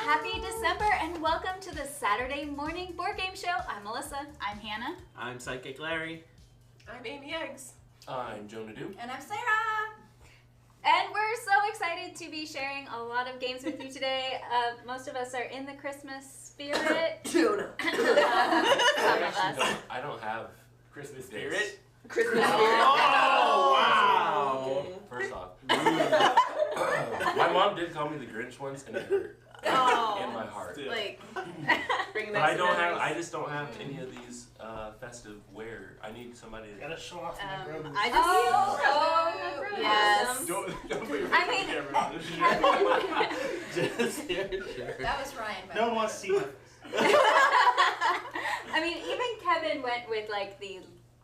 Happy December and welcome to the Saturday morning board game show. I'm Melissa. I'm Hannah. I'm Psychic Larry. I'm Amy Eggs. I'm Jonah Duke. And I'm Sarah. And we're so excited to be sharing a lot of games with you today. Most of us are in the Christmas spirit. Jonah. Some of us. I don't have Christmas days. spirit. Christmas spirit. Oh, wow. First off, my mom did call me the Grinch once, and it hurt in my heart. Still. Like, Bringing But back I some don't have. memories. I just don't have any of these festive wear. I need somebody. Gotta show off my brother. I just yes. Don't put your I mean, camera on. Just here. That was Ryan. No one wants to see my face. I mean, even Kevin went with like the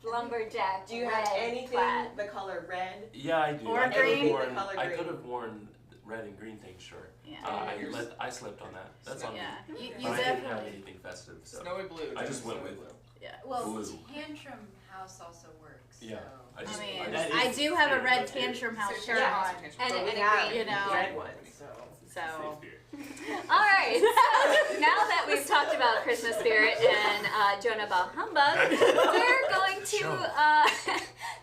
lumberjack. Do you have red anything plaid. the color red? Yeah, I do. Or I could have green. worn. The color I green. could have worn red and green things, sure. Yeah. I slipped on that. That's on Yeah. me. You But I didn't have definitely. anything festive, so Snowy blue. I just went with blue. Yeah. Well, blue. Tantrum House also works. Yeah. So. I mean, That I is do have a spirit red right there. tantrum house shirt Yeah. on. And But we a have green. You know. red ones, so. So. All right, so now that we've talked about Christmas spirit and Jonah Bah Humbug, we're going to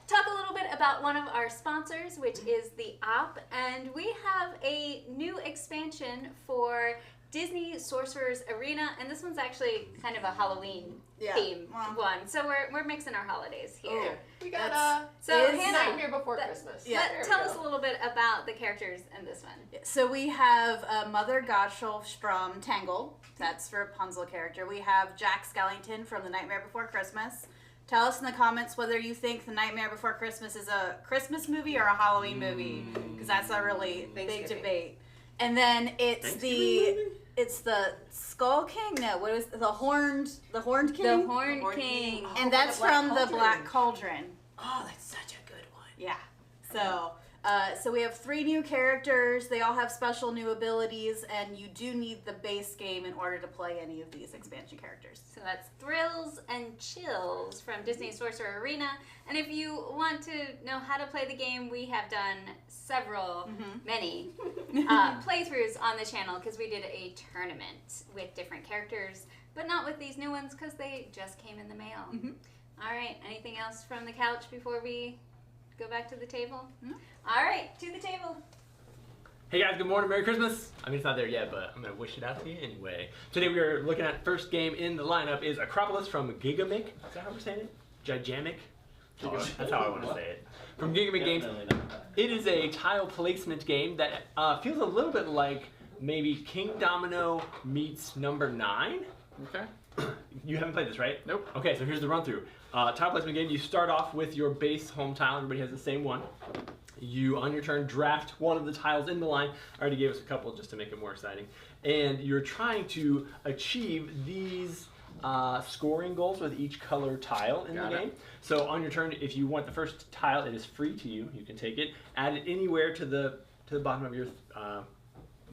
talk a little bit about one of our sponsors, which is the Op, and we have a new expansion for Disney Sorcerer's Arena, and this one's actually kind of a Halloween theme one, so we're mixing our holidays here. We got So Is Hannah, Nightmare Before Christmas. Yeah. There we tell go. us a little bit about the characters in this one. So we have Mother Gottschalk from Tangled. That's for Rapunzel character. We have Jack Skellington from The Nightmare Before Christmas. Tell us in the comments whether you think The Nightmare Before Christmas is a Christmas movie or a Halloween movie, because that's a really big Thanksgiving. debate. And then it's the Skull King. No, what is the Horned King? The Horned Horned King. King. And that's Black from the Cauldron. Black Cauldron. Oh, that's such a good one. Yeah. So we have 3 new characters. They all have special new abilities, and you do need the base game in order to play any of these expansion characters. So that's Thrills and Chills from Disney Sorcerer Arena. And if you want to know how to play the game, we have done many playthroughs on the channel because we did a tournament with different characters, but not with these new ones because they just came in the mail. All right, anything else from the couch before we go back to the table? All right, to the table. Hey guys, good morning, Merry Christmas! I mean, it's not there yet, but I'm gonna wish it out to you anyway. Today we are looking at first game in the lineup is Acropolis from Gigamic. Is that how we're saying it? Gigamic? That's how I want to say it. From Gigamic Games. It is a tile placement game that feels a little bit like maybe King Domino meets Number 9. Okay. You haven't played this, right? Nope. Okay, so here's the run through. Tile placement game, you start off with your base home tile. Everybody has the same one. You, on your turn, draft one of the tiles in the line. I already gave us a couple just to make it more exciting. And you're trying to achieve these scoring goals with each color tile in the game. So on your turn, if you want the first tile, it is free to you. You can take it, add it anywhere to the bottom of your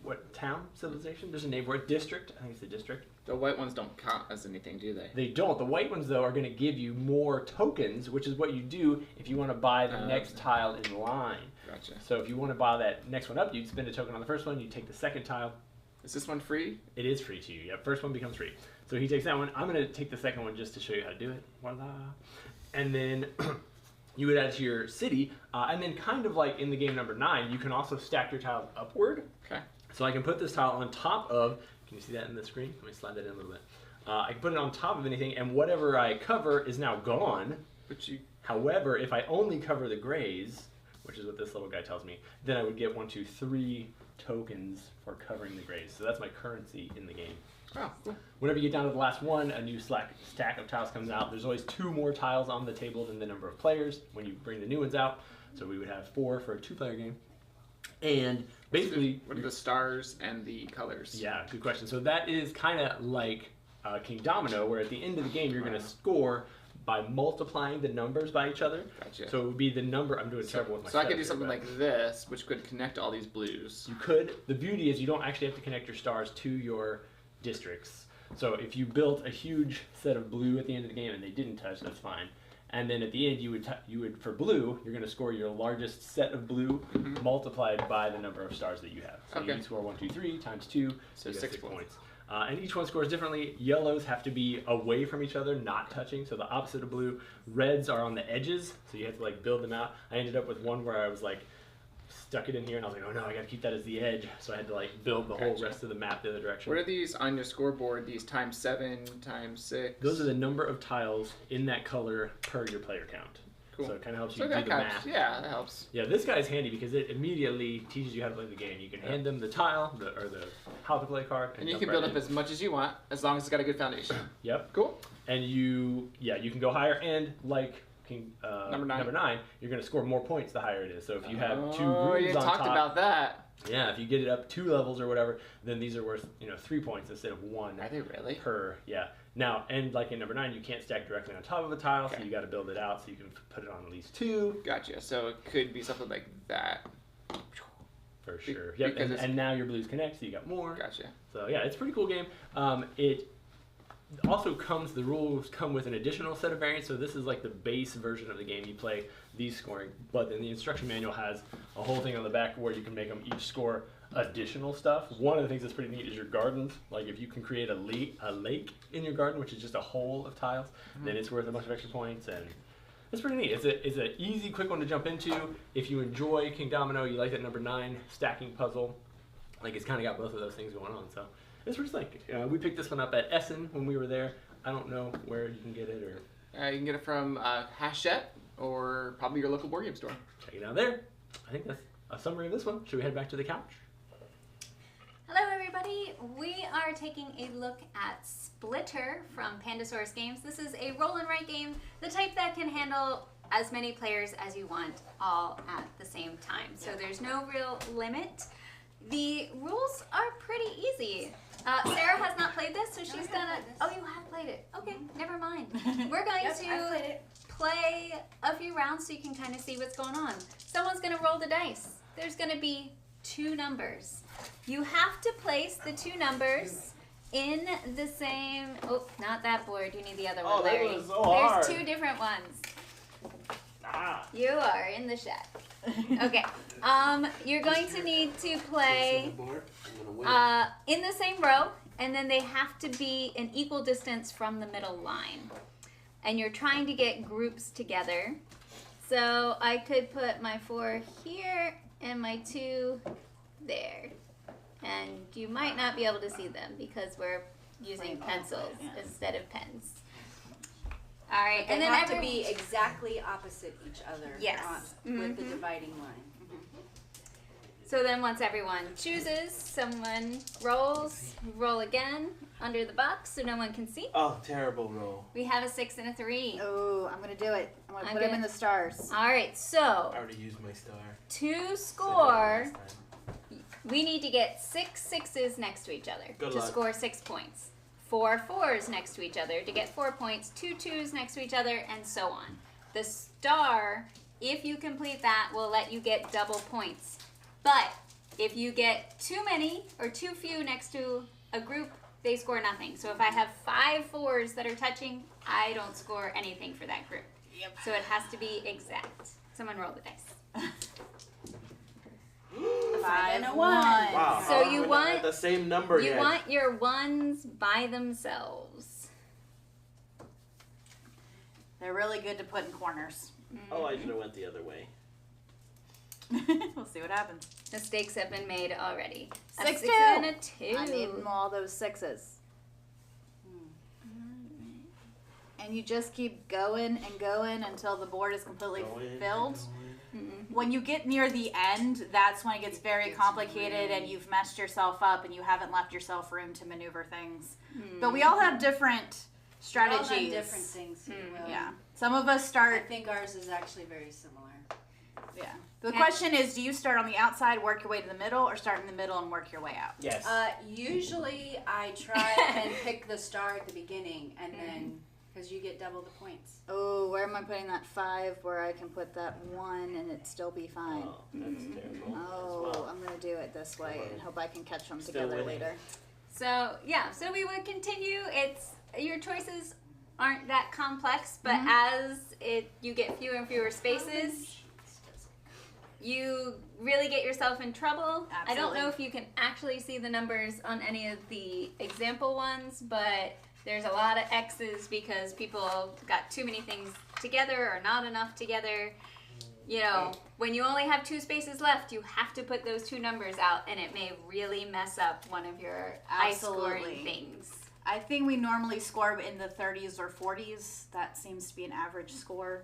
what town, civilization? There's a name for it. District. I think it's the district. The white ones don't count as anything, do they? They don't. The white ones, though, are going to give you more tokens, which is what you do if you want to buy the next tile in line. Gotcha. So if you want to buy that next one up, you'd spend a token on the first one, you take the second tile. Is this one free? It is free to you. Yep, first one becomes free. So he takes that one. I'm going to take the second one just to show you how to do it. Voila. And then you would add it to your city, and then kind of like in the game number 9, you can also stack your tiles upward. Okay. So I can put this tile on top of, can you see that in the screen? Let me slide that in a little bit. I can put it on top of anything, and whatever I cover is now gone. But you... However, if I only cover the grays, which is what this little guy tells me, then I would get 1, 2, 3 tokens for covering the grays. So that's my currency in the game. Oh, cool. Whenever you get down to the last one, a new stack of tiles comes out. There's always 2 more tiles on the table than the number of players when you bring the new ones out. So we would have 4 for a 2-player game. And basically... What are the stars and the colors? Yeah, good question. So that is kind of like King Domino, where at the end of the game you're going to score by multiplying the numbers by each other. Gotcha. So it would be the number... I'm doing terrible with my So I could setup do here, something but like this, which could connect all these blues. you could. The beauty is you don't actually have to connect your stars to your districts. So if you built a huge set of blue at the end of the game and they didn't touch, that's fine. And then at the end, you would for blue, you're going to score your largest set of blue multiplied by the number of stars that you have. So you score 1, 2, 3 times 2, So you get 6 6 points. And each one scores differently. Yellows have to be away from each other, not touching, so the opposite of blue. Reds are on the edges, so you have to like build them out. I ended up with one where I was like stuck it in here, and I was like, oh no, I got to keep that as the edge. So I had to like build the whole rest of the map the other direction. What are these on your scoreboard? These times 7, times 6? Those are the number of tiles in that color per your player count. Cool. So it kind of helps you So do that the counts. math. Yeah, that helps. Yeah, this guy's handy because it immediately teaches you how to play the game. You can hand them the tile, or the how to play card, And you jump can right build in. up as much as you want, as long as it's got a good foundation. Yep. Cool. And you can go higher, and like Number 9. you're going to score more points the higher it is. So if you have 2 Oh, rooms you on talked top, about that. yeah, if you get it up 2 levels or whatever, then these are worth 3 points instead of 1 Are they really? per. Yeah. Now, and like in number 9, you can't stack directly on top of a tile, so Okay. you got to build it out so you can put it on at least 2. Gotcha. So it could be something like that. For sure. Yep. because And now your blues connect, so you got more. Gotcha. So yeah, it's a pretty cool game. It also the rules come with an additional set of variants. So this is like the base version of the game. You play these scoring, but then the instruction manual has a whole thing on the back where you can make them each score additional stuff. One of the things that's pretty neat is your gardens. Like if you can create a lake in your garden, which is just a hole of tiles, then it's worth a bunch of extra points, and it's pretty neat. It's an easy, quick one to jump into. If you enjoy King Domino, you like that number 9 stacking puzzle. Like it's kind of got both of those things going on. So it's pretty slick. We picked this one up at Essen when we were there. I don't know where you can get it, or You can get it from Hachette or probably your local board game store. check it out there. I think that's a summary of this one. Should we head back to the couch? Hello everybody, we are taking a look at Splitter from Pandasaurus Games. This is a roll and write game, the type that can handle as many players as you want all at the same time. So there's no real limit. The rules are pretty easy. Sarah has not played this, so she's gonna... Oh, you have played it. Okay, never mind. We're going to play a few rounds so you can kind of see what's going on. Someone's gonna roll the dice. There's gonna be 2 numbers. You have to place the 2 numbers in the same... Oh, not that board. You need the other one, Oh, that Larry. was so hard. There's 2 different ones. Ah. You are in the shack. Okay. You're going to need to play in the same row, and then they have to be an equal distance from the middle line. And you're trying to get groups together. So I could put my 4 here and my 2 there. And you might not be able to see them because we're using pencils instead of pens. All right, They and then have to be exactly opposite each other. Yes. With the dividing line. So then once everyone chooses, someone rolls, roll again under the box so no one can see. Oh, terrible roll. We have a 6 and a 3. Oh, I'm gonna do it. I'm gonna I'm put him gonna- in the stars. All right, so I already used my star. to Said score, that last time. we need to get 6 6s next to each other Good to luck. score 6 points. 4 4s next to each other to get 4 points. 2 2s next to each other, and so on. The star, if you complete that, will let you get double points. But if you get too many or too few next to a group, they score nothing. So if I have 5 4s that are touching, I don't score anything for that group. Yep. So it has to be exact. Someone roll the dice. 5 and a 1. Wow. So how you are we not want- at the same number You yet? want your 1s by themselves. They're really good to put in corners. Oh, I should have went the other way. We'll see what happens. Mistakes have been made already. A 6 6 2. and a 2. I need all those 6s. And you just keep going and going until the board is completely Going, filled. going. When you get near the end, that's when it gets very complicated and you've messed yourself up and you haven't left yourself room to maneuver things. But we all have different strategies. We all have different things. Yeah. Some of us I start. think ours is actually very similar. Yeah. The question is, do you start on the outside, work your way to the middle, or start in the middle and work your way out? Yes. Usually I try and pick the star at the beginning, and then because you get double the points. Oh, where am I putting that 5 where I can put that 1 and it still be fine? Oh, that's terrible. Oh, as well. I'm going to do it this way and hope I can catch them Still together winning. later. So, yeah, so we would continue. It's your choices aren't that complex, but as you get fewer and fewer spaces, you really get yourself in trouble. Absolutely. I don't know if you can actually see the numbers on any of the example ones, but there's a lot of X's because people got too many things together or not enough together. You know, when you only have 2 spaces left, you have to put those 2 numbers out, and it may really mess up one of your high-scoring Absolutely. things. I think we normally score in the 30s or 40s. That seems to be an average score.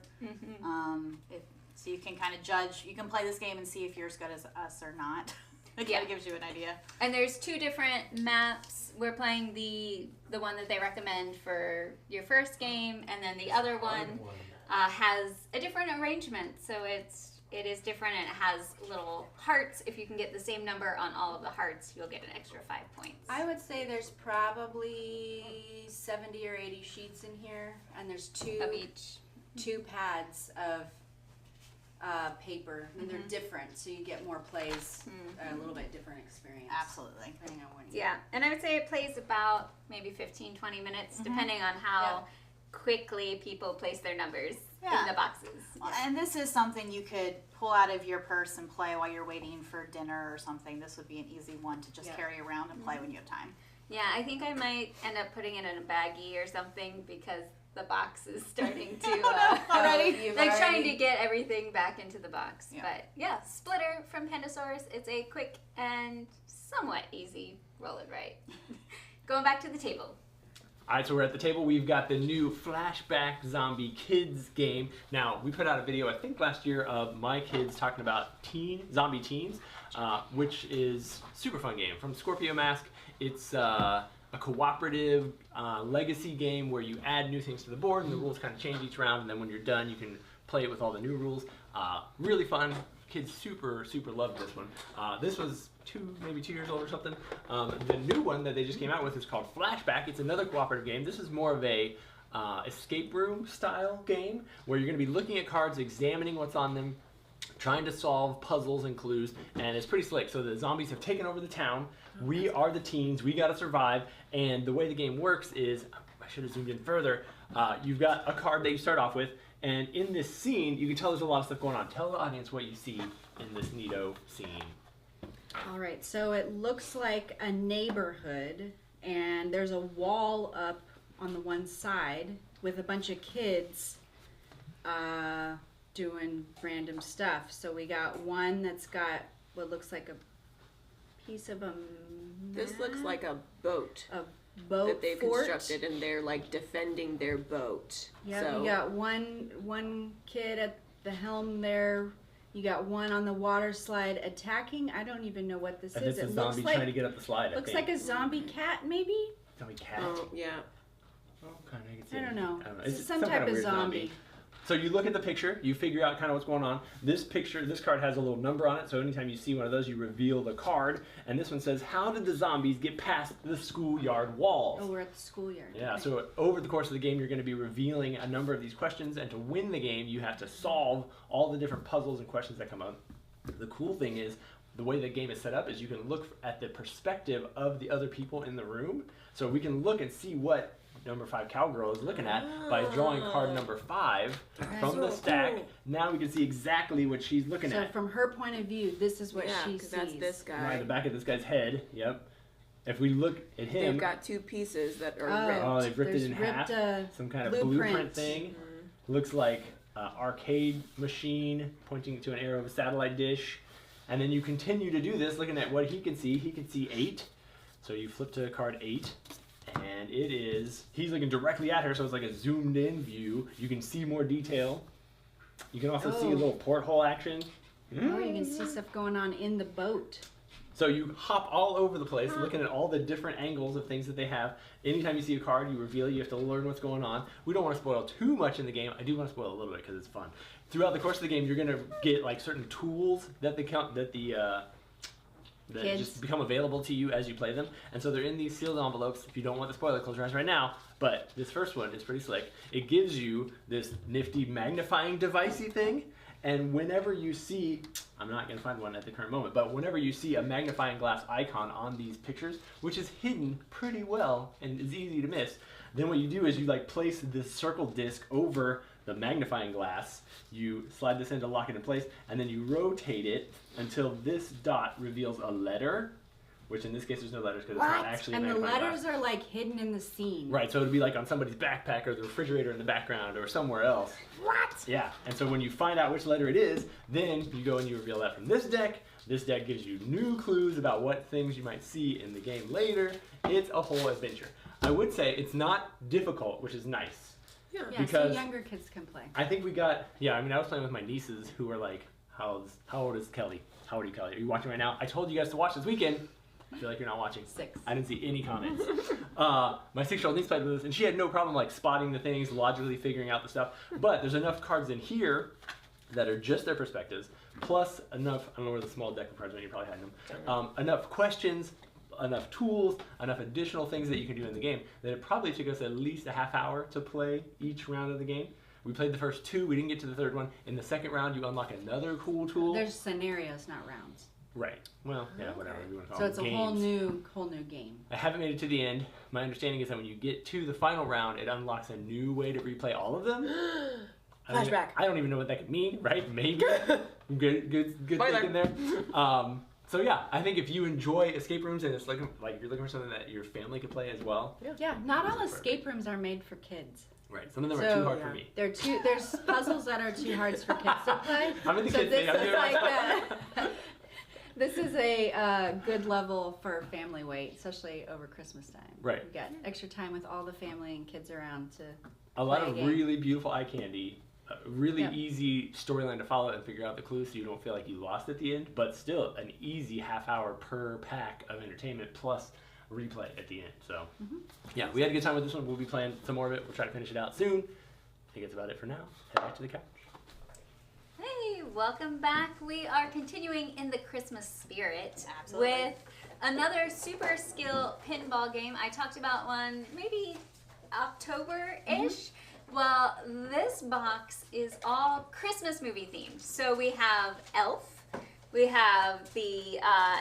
So you can kind of judge. You can play this game and see if you're as good as us or not. It kind of gives you an idea. And there's 2 different maps. We're playing the one that they recommend for your first game, and then the other one has a different arrangement. So it is different, and it has little hearts. If you can get the same number on all of the hearts, you'll get an extra 5 points. I would say there's probably 70 or 80 sheets in here, and there's of each. 2 pads of paper, and they're different, so you get more plays, a little bit different experience. Absolutely. Depending on what you Yeah, and I would say it plays about maybe 15-20 minutes, depending on how quickly people place their numbers in the boxes. Well, and this is something you could pull out of your purse and play while you're waiting for dinner or something. This would be an easy one to just carry around and play when you have time. Yeah, I think I might end up putting it in a baggie or something because the box is starting to Already? like trying to get everything back into the box. Yeah. But yeah, Splitter from Pandasaurus. It's a quick and somewhat easy roll it right. Going back to the table. All right, so we're at the table. We've got the new Flashback Zombie Kids game. Now, we put out a video, I think last year, of my kids talking about zombie teens, which is a super fun game. From Scorpio Mask, it's a cooperative legacy game where you add new things to the board and the rules kind of change each round, and then when you're done, you can play it with all the new rules. Really fun. Kids super loved this one. This was maybe 2 years old or something. The new one that they just came out with is called Flashback. It's another cooperative game. This is more of a escape room style game where you're going to be looking at cards, examining what's on them, trying to solve puzzles and clues, and it's pretty slick. So the zombies have taken over the town. We are the teens. We got to survive. And the way the game works is, I should have zoomed in further. You've got a card that you start off with, and in this scene, you can tell there's a lot of stuff going on. Tell the audience what you see in this neato scene. All right, so it looks like a neighborhood, and there's a wall up on the one side with a bunch of kids doing random stuff. So we got one that's got what looks like a piece of a This looks like a boat boat that they've fort. constructed, and they're like defending their boat. Yeah, So you got one kid at the helm there. You got one on the water slide attacking. I don't even know what this And is. this It is looks zombie like trying to get up the slide. looks like a zombie cat, maybe. Zombie cat. yeah. Oh, kind of. I can see I don't know. It's It's some kind type of weird zombie. So you look at the picture, you figure out kind of what's going on. This card has a little number on it, so anytime you see one of those, you reveal the card. And this one says, how did the zombies get past the schoolyard walls? Oh, we're at the schoolyard. Yeah, Okay. so over the course of the game, you're going to be revealing a number of these questions, and to win the game, you have to solve all the different puzzles and questions that come up. The cool thing is, the way the game is set up is you can look at the perspective of the other people in the room. So we can look and see what number 5 cowgirl is looking at by drawing card number 5 from the stack. Now we can see exactly what she's looking So at. from her point of view, this is what Yeah, she 'cause sees. that's this Right, guy. the back of this guy's head. Yep. If we look at him, They've got 2 pieces that are Oh. ripped. oh, they've ripped There's it in half. ripped, Some kind of blueprint. blueprint thing. Looks like an arcade machine pointing to an arrow of a satellite dish. And then you continue to do this, looking at what he can see. He can see 8. So you flip to card 8. And it is, he's looking directly at her, so it's like a zoomed in view. You can see more detail. You can also see a little porthole action. Oh, you can see stuff going on in the boat. So you hop all over the place, looking at all the different angles of things that they have. Anytime you see a card, you reveal it. You have to learn what's going on. We don't want to spoil too much in the game. I do want to spoil a little bit because it's fun. Throughout the course of the game, you're going to get like certain tools that that just become available to you as you play them. And so they're in these sealed envelopes. If you don't want the spoiler, close your eyes right now. But this first one is pretty slick. It gives you this nifty magnifying devicey thing. And whenever you see, I'm not going to find one at the current moment, but whenever you see a magnifying glass icon on these pictures, which is hidden pretty well and is easy to miss, Then what you do is you like place this circle disc over the magnifying glass. You slide this in to lock it in place, and then you rotate it until this dot reveals a letter, which in this case there's no letters because it's not actually a And the magnifying letters glass. are like hidden in the scene. Right, so it'd be like on somebody's backpack or the refrigerator in the background or somewhere else. What? Yeah, and so when you find out which letter it is, then you go and you reveal that from this deck. This deck gives you new clues about what things you might see in the game later. It's a whole adventure. I would say it's not difficult, which is nice. Yeah, Because- so younger kids can play. I think we got, I was playing with my nieces who were like, how old is Kelly? How old are you, Kelly? Are you watching right now? I told you guys to watch this weekend. I feel like you're not watching. 6. I didn't see any comments. My 6-year-old niece played with us, and she had no problem like spotting the things, logically figuring out the stuff. But there's enough cards in here that are just their perspectives, plus enough, I don't know where the small deck of cards went, you probably had them, enough questions, enough tools, enough additional things that you can do in the game that it probably took us at least a half hour to play each round of the game. We played the first 2, we didn't get to the third one. In the second round, you unlock another cool tool. There's scenarios, not rounds. Right. Well, yeah, whatever you want to call So it. it's a Games. whole new game. I haven't made it to the end. My understanding is that when you get to the final round, it unlocks a new way to replay all of them. Flashback. I don't even know what that could mean, right? Maybe. good Spoiler. thinking there. So yeah, I think if you enjoy escape rooms and it's like if you're looking for something that your family could play as well. Yeah, not all escape rooms are made for kids. Right. Some of them are So, too hard for me. There's puzzles that are too hard for kids to play. I'm in the So kids this thing. I'm is doing like this is a good level for family weight, especially over Christmas time. Right. You've got extra time with all the family and kids around to a lot play a of game. really beautiful eye candy. Really Yeah. easy storyline to follow and figure out the clues so you don't feel like you lost at the end, but still an easy half hour per pack of entertainment plus replay at the end. So yeah, we had a good time with this one. We'll be playing some more of it. We'll try to finish it out soon. I think that's about it for now. Head back to the couch. Hey, welcome back. We are continuing in the Christmas spirit Absolutely. with another super skill pinball game. I talked about one maybe October-ish. Well, this box is all Christmas movie themed. So we have Elf, we have the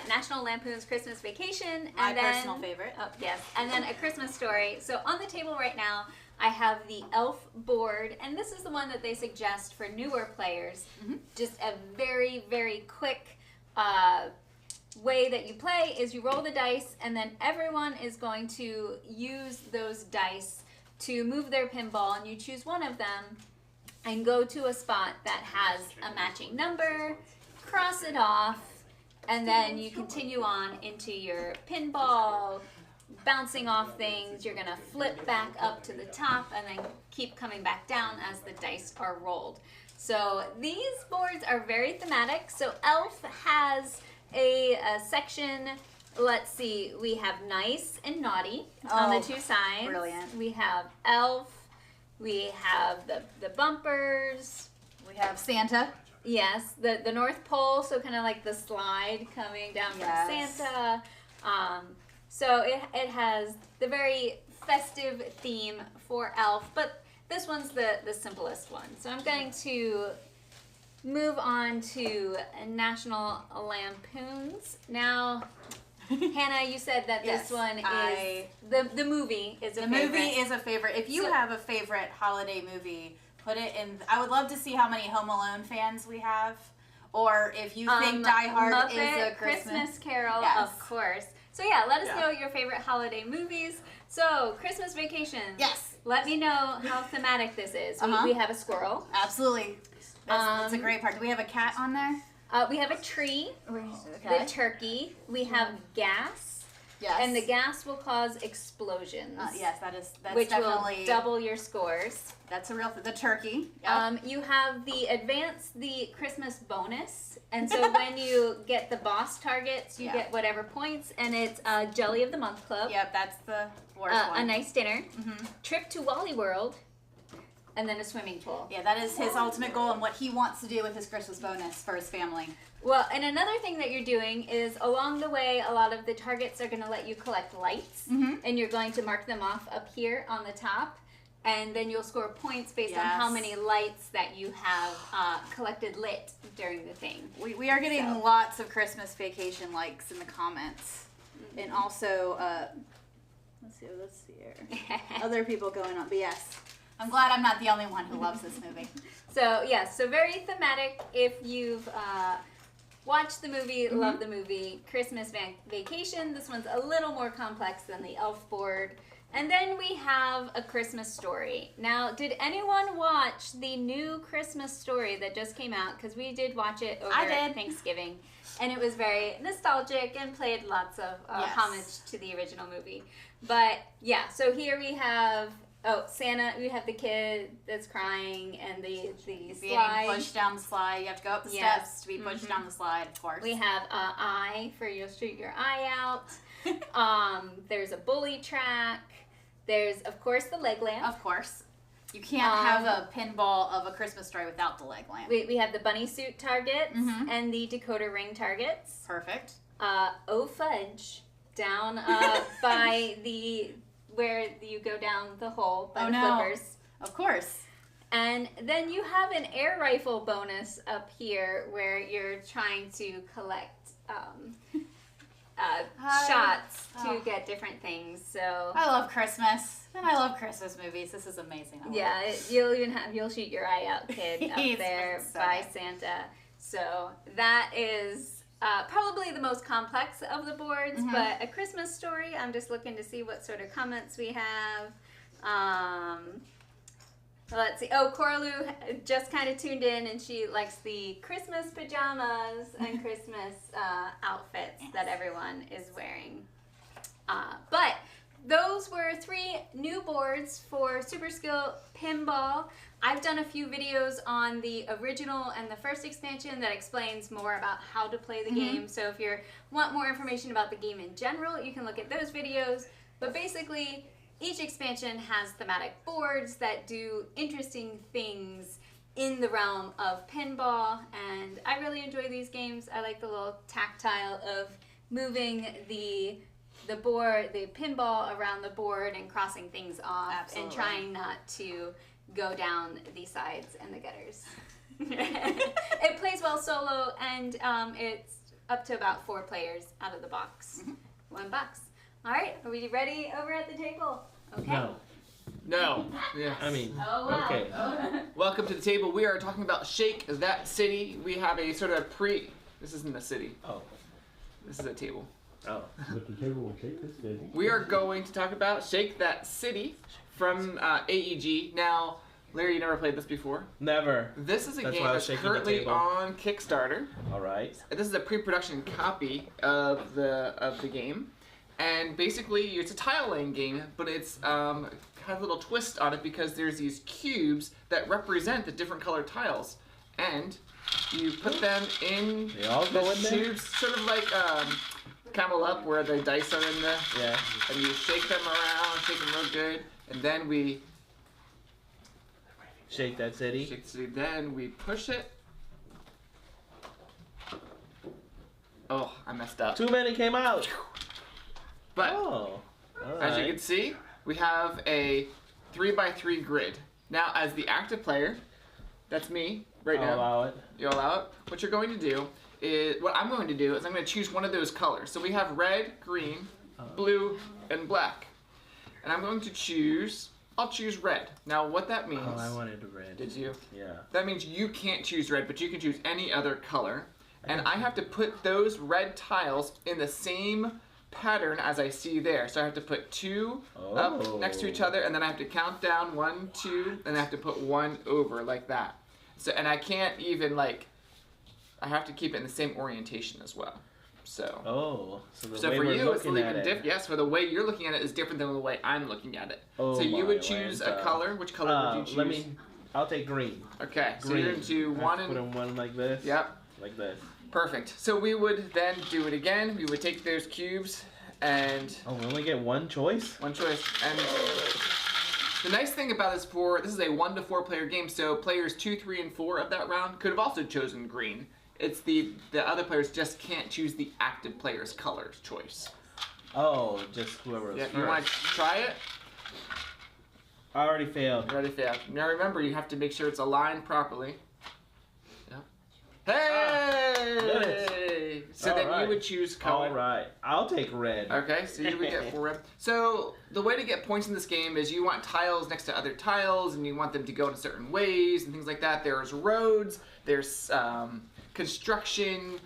National Lampoon's Christmas Vacation, My and then personal favorite. Oh, yes, and then A Christmas Story. So on the table right now, I have the Elf board, and this is the one that they suggest for newer players. Just a very, very quick way that you play is you roll the dice, and then everyone is going to use those dice to move their pinball, and you choose one of them and go to a spot that has a matching number, cross it off, and then you continue on into your pinball, bouncing off things. You're gonna flip back up to the top and then keep coming back down as the dice are rolled. So these boards are very thematic. So Elf has a section. Let's see, we have nice and naughty on the two sides. Brilliant. We have Elf, we have the bumpers, We have Santa. yes, the North Pole, so kind of like the slide coming down Yes. from Santa. So it has the very festive theme for Elf, but this one's the simplest one. So I'm going to move on to National Lampoons. Now, Hannah, you said that Yes, this one I- is the movie is a The favorite. movie is a favorite. If you So- have a favorite holiday movie, put it in. I would love to see how many Home Alone fans we have, or if you think Die Hard Muppet is a Christmas Carol, Yes. of course. So yeah, let us Yeah. know your favorite holiday movies. So Christmas Vacation. Yes, Let me know how thematic this is. Uh-huh. We have a squirrel. absolutely. That's a Um, great part. Do we have a cat on there? We have a tree. Okay. The turkey. We have gas. Yes. And the gas will cause explosions. Yes, that's which definitely will double your scores. That's a real the turkey. Yep. You have the Christmas bonus, and so when you get the boss targets, you Yeah. get whatever points, and it's Jelly of the Month Club, Yep, that's the worst a one. nice dinner, Mhm. trip to Wally World, and then a swimming pool. Yeah, that is his ultimate goal and what he wants to do with his Christmas bonus for his family. Well, and another thing that you're doing is along the way, a lot of the targets are going to let you collect lights, Mhm. and you're going to mark them off up here on the top. And then you'll score points based on how Yes. many lights that you have collected lit during the thing. We are getting So. lots of Christmas Vacation likes in the comments. And also, let's see what's here. Other people going on, but yes. I'm glad I'm not the only one who loves this movie. So, yes, so very thematic. If you've watched the movie, love the movie, Christmas Vacation, this one's a little more complex than the Elf board. And then we have A Christmas Story. Now, did anyone watch the new Christmas Story that just came out? Because we did watch it over Thanksgiving. And it was very nostalgic and played lots of homage to the original movie. But, yeah, so here we have... Oh, Santa, we have the kid that's crying and the slide. Being pushed down the slide. You have to go up the steps to be pushed down the slide, of course. We have eye for you'll shoot your eye out. There's a bully track. There's, of course, the leg lamp. Of course. You can't have a pinball of A Christmas Story without the leg lamp. We have the bunny suit targets and the decoder ring targets. Perfect. Oh Fudge, down by the... where you go down the hole by the flippers. Of course. And then you have an air rifle bonus up here where you're trying to collect shots to get different things. So I love Christmas. And I love Christmas movies. This is amazing. You'll even have You'll Shoot Your Eye Out Kid up there by Santa. So that is probably the most complex of the boards, but A Christmas Story, I'm just looking to see what sort of comments we have. Let's see. Oh, Coralu just kind of tuned in, and she likes the Christmas pajamas and Christmas outfits that everyone is wearing. But those were 3 new boards for Super Skill Pinball. I've done a few videos on the original and the first expansion that explains more about how to play the game. So if you want more information about the game in general, you can look at those videos. But basically, each expansion has thematic boards that do interesting things in the realm of pinball. And I really enjoy these games. I like the little tactile of moving the board, the pinball around the board and crossing things off and trying not to go down the sides and the gutters. It plays well solo, and it's up to about 4 players out of the box. 1 box. All right, are we ready over at the table? Okay. No. Yeah. I mean, Oh, wow. okay. Welcome to the table. We are talking about Shake That City. We have a sort of This isn't a city. Oh. This is a table. Oh. But the table will shake this city. We are going to talk about Shake That City from AEG. Now, Larry, you never played this before? Never. This is a That's game why I was that's shaking the currently table. on Kickstarter. All right. This is a pre-production copy of the game, and basically it's a tile laying game, but it's has a little twist on it because there's these cubes that represent the different colored tiles, and you put them in They all go in there? tubes, sort of like Camel Up, where the dice are in there. Yeah. And you shake them around, shake them real good, and then we Shake That City. shake the city. Then we push it. Oh, I messed up. Too many came out. But Oh. All as you right. can see, we have a 3x3 grid. Now, as the active player, that's me right I'll now. allow it. You allow it. What you're going to do is, what I'm going to do is I'm going to choose one of those colors. So we have red, green, blue, and black. And I'm going to choose, I'll choose red. Now what that means, Oh, I wanted red. did you? Yeah. That means you can't choose red, but you can choose any other color. And I have to put those red tiles in the same pattern as I see there. So I have to put 2 up next to each other, and then I have to count down 1, 2, and I have to put 1 over like that. So, and I can't even I have to keep it in the same orientation as well. So. Oh. So the So way for we're you, it's a looking little at bit it. different. Yes, for the way you're looking at it is different than the way I'm looking at it. Oh So you my would choose a Lanta. color. Which color would you choose? I'll take green. Okay, so Green. you're going to do I have 1 to and. put in one like this. Yep. Like this. Perfect. So we would then do it again. We would take those cubes and Oh, we only get one choice? one choice. And the nice thing about this is a 1 to 4 player game. So players 2, 3, and 4 of that round could have also chosen green. It's the other players just can't choose the active player's colors choice. Oh, just whoever was Yeah, first. you want to try it? I already failed. You already failed. Now remember, you have to make sure it's aligned properly. Yep. Hey! did So then Alright. you would choose color. All right. I'll take red. Okay, so we get 4 red. So the way to get points in this game is you want tiles next to other tiles, and you want them to go in certain ways and things like that. There's roads, there's construction,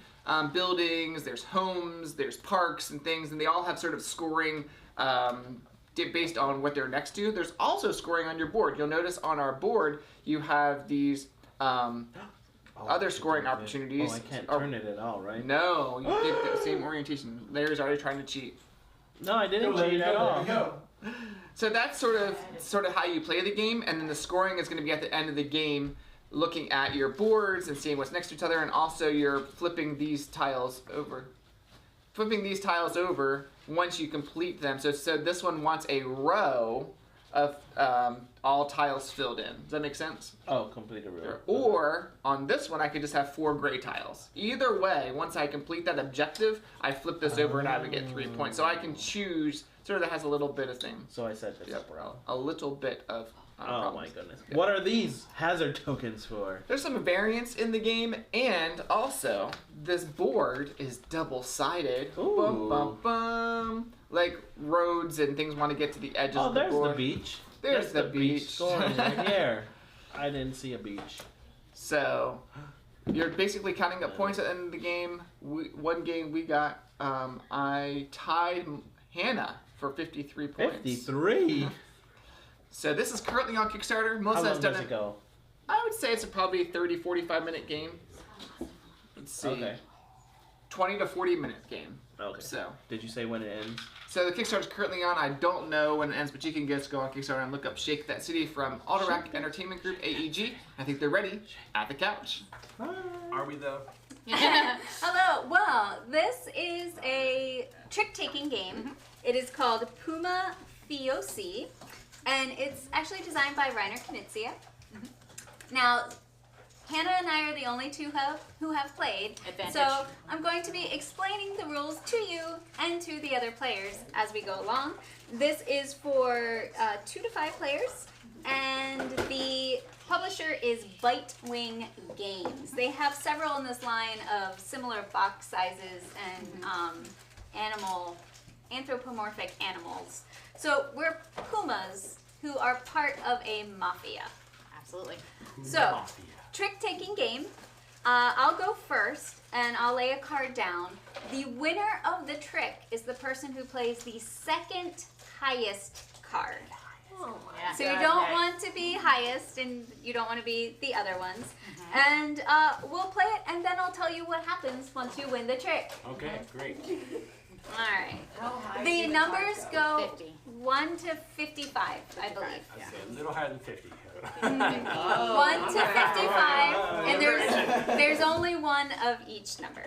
buildings, there's homes, there's parks and things, and they all have sort of scoring based on what they're next to. There's also scoring on your board. You'll notice on our board you have these other scoring opportunities. Oh, I can't turn it at all, right? No, you did the same orientation. Larry's already trying to cheat. No, I didn't cheat at all. So that's sort of how you play the game, and then the scoring is going to be at the end of the game, looking at your boards and seeing what's next to each other, and also you're flipping these tiles over. Once you complete them. So this one wants a row of all tiles filled in. Does that make sense? Oh, complete a row. Or on this one, I could just have 4 gray tiles. Either way, once I complete that objective, I flip this over and I would get 3 points. So I can choose. Sort of that has a little bit of things. So I set this up wrong. A little bit of. Oh problems. my goodness. Yeah. What are these hazard tokens for? There's some variance in the game, and also this board is double-sided. Ooh. Bum, bum, bum. Like roads and things want to get to the edges of the there's board. the beach. There's the beach. Scoring right here. I didn't see a beach. So you're basically counting up points at the end of the game. One game we got, I tied Hannah for 53 points. 53? So this is currently on Kickstarter. How Melissa has long done does it go? I would say it's probably a 30-45 minute game. Let's see. Okay. 20 to 40 minute game. Okay. So did you say when it ends? So the Kickstarter's currently on. I don't know when it ends, but you can just go on Kickstarter and look up Shake That City from Alderac Entertainment Group, AEG. I think they're ready at the couch. Are we though? Hello. Well, this is a trick-taking game. It is called Puma Fiosi, and it's actually designed by Reiner Knizia. Now, Hannah and I are the only two who have played, Advantage. so I'm going to be explaining the rules to you and to the other players as we go along. This is for 2 to 5 players, and the publisher is Bite Wing Games. They have several in this line of similar box sizes and anthropomorphic animals. So we're pumas who are part of a mafia. Absolutely. So, trick-taking game. I'll go first, and I'll lay a card down. The winner of the trick is the person who plays the second highest card. Yeah. So you don't want to be highest, and you don't want to be the other ones. And we'll play it, and then I'll tell you what happens once you win the trick. Okay, great. All right. The numbers go 1 to 55, I believe. I'd say a little higher than 50. 1 to 55, and there's only one of each number.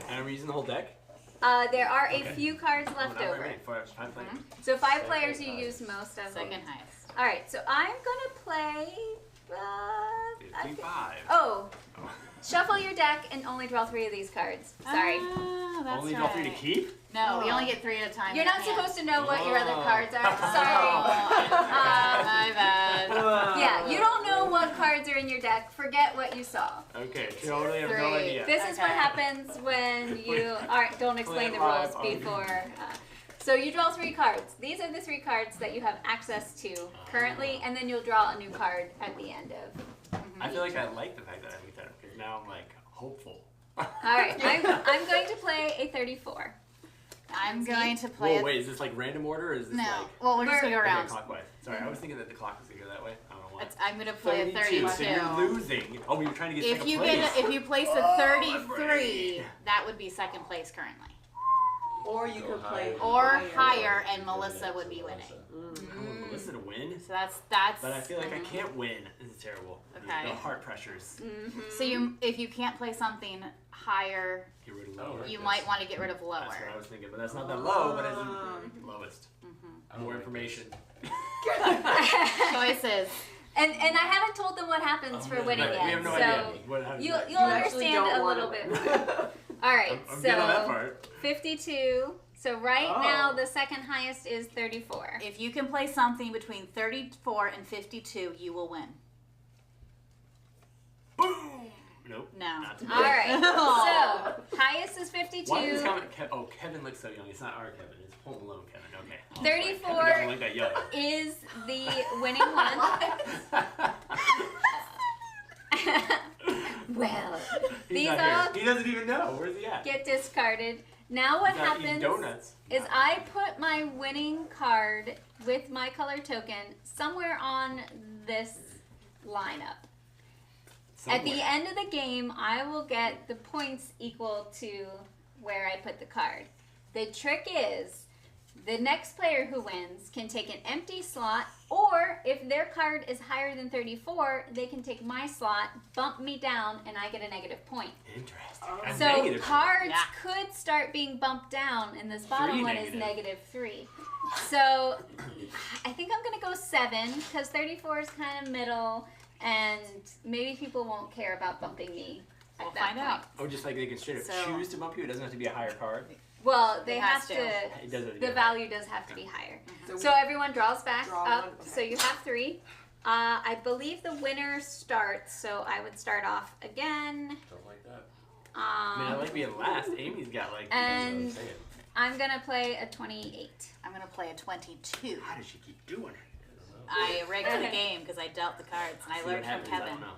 And are we using the whole deck? There are a few cards left Not over. very many. 5 players. So 5 players, you use most of them. Second highest. All right, so I'm gonna play. I 55. oh, shuffle your deck and only draw 3 of these cards. Sorry. Oh, that's Only draw 3 to keep? No, we only get 3 at a time. You're not supposed to know what your other Oh. cards are. Sorry. My bad. Yeah, you don't know what cards are in your deck. Forget what you saw. Okay, totally have no 3. idea. This is what happens when you don't explain the rules before. So you draw 3 cards. These are the 3 cards that you have access to currently, and then you'll draw a new card at the end of. I feel like I like the fact that I looked at it because now I'm like hopeful. All right, I'm going to play a 34. I'm going to play Whoa, wait, is this like random order or is this No. like Well, we're just going to go okay, around. clockwise? Sorry, I was thinking that the clock was going to go that way. I don't know why. I'm going to play a 32. So you're losing. Oh, you're trying to get If second you place. if you place a I'm 33, ready. that would be second place currently. Or you could play Or higher, and Melissa would be winning. I want Melissa to win, So that's. but I feel like I can't win. This is terrible. Okay. The heart pressures. So if you can't play something higher, Get rid of lower. you might want to get rid of lower. That's what I was thinking, but that's not that low, but it's lowest. More information. Choices. And I haven't told them what happens for winning Right, yet. we have no so idea. How does you'll that- actually understand don't a wanna little win. bit more. All right, I'm good on that so part. 52. So right now the second highest is 34. If you can play something between 34 and 52, you will win. Boom! Nope. No. Not All right. So highest 36 is 52. Why is this comment? Oh, Kevin looks so young. It's not our Kevin. It's Home Alone Kevin. Okay. 34 Kevin doesn't look that young. is the winning one. Well, He's these not all here. He doesn't even know. Where's he at? get discarded. Now what He's not eating happens donuts. is I put my winning card with my color token somewhere on this lineup. At the Somewhere. end of the game, I will get the points equal to where I put the card. The trick is the next player who wins can take an empty slot, or if their card is higher than 34, they can take my slot, bump me down, and I get a negative point. Interesting. Oh. A So negative. cards Yeah. could start being bumped down, and this bottom Three one negative. is -3. So I think I'm gonna go 7 because 34 is kind of middle, and maybe people won't care about bumping me at We'll that find point. out. Or just like they can straight up So- choose to bump you. It doesn't have to be a higher card. Well, they It have has to. to. It doesn't. The value does have to be higher. So So everyone draws back Draw up. one, okay. So you have 3. I believe the winner starts, so I would start off again. Don't like that. I mean, I like being last. Amy's got like. And That's what I'm saying. I'm gonna play a 28. I'm gonna play a 22. How does she keep doing it? I rigged the Okay. game because I dealt the cards and I See learned what from happens, I Kevin. don't know.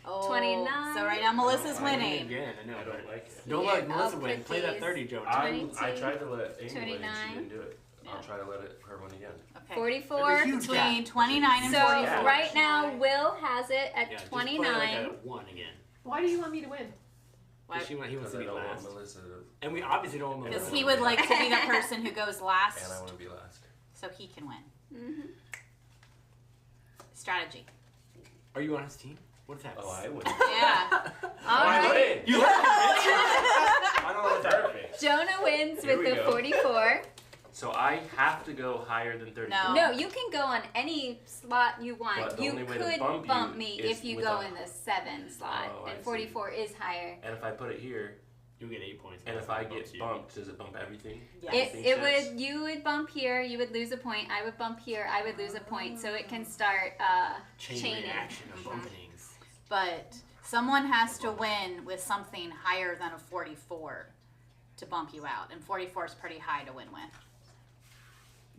Oh, 29. So right now Melissa's I don't like winning. Again, I know. I but don't like it. Don't Here, let Melissa I'll win. put Play that these. 30, Jonah. I 22, tried to let Amy win. She 29. didn't do it. I'll Yeah. try to let her win again. Okay. 44. Between 29 and So 44. right now, Will has it at Yeah, just play like 29. a 1 again. Why do you want me to win? Why? He wants Because to I be don't want last. Melissa to, And we obviously don't want Because Melissa. he would like to be the person who goes and I last, want to be last. so he can win. Mhm. Strategy. Are you on his team? What's that? Oh, I win. Yeah. All I right. win. You let him convince you? I don't know what's that. Perfect. Jonah wins Here with we the go. 44. So I have to go higher than 30. No. No, you can go on any slot you want. But the You only way to could bump bump you me is if you with go a- in the 7 slot, Oh, I and see. 44 is higher. And if I put it here, You get 8 points. and if I Bumps get you. bumped, does it bump everything? Yes. It would. You would bump here. You would lose a point. I would bump here. I would lose a point. So it can start Chain chaining. reaction of bumpings. But someone has to win with something higher than a 44 to bump you out. And 44 is pretty high to win with.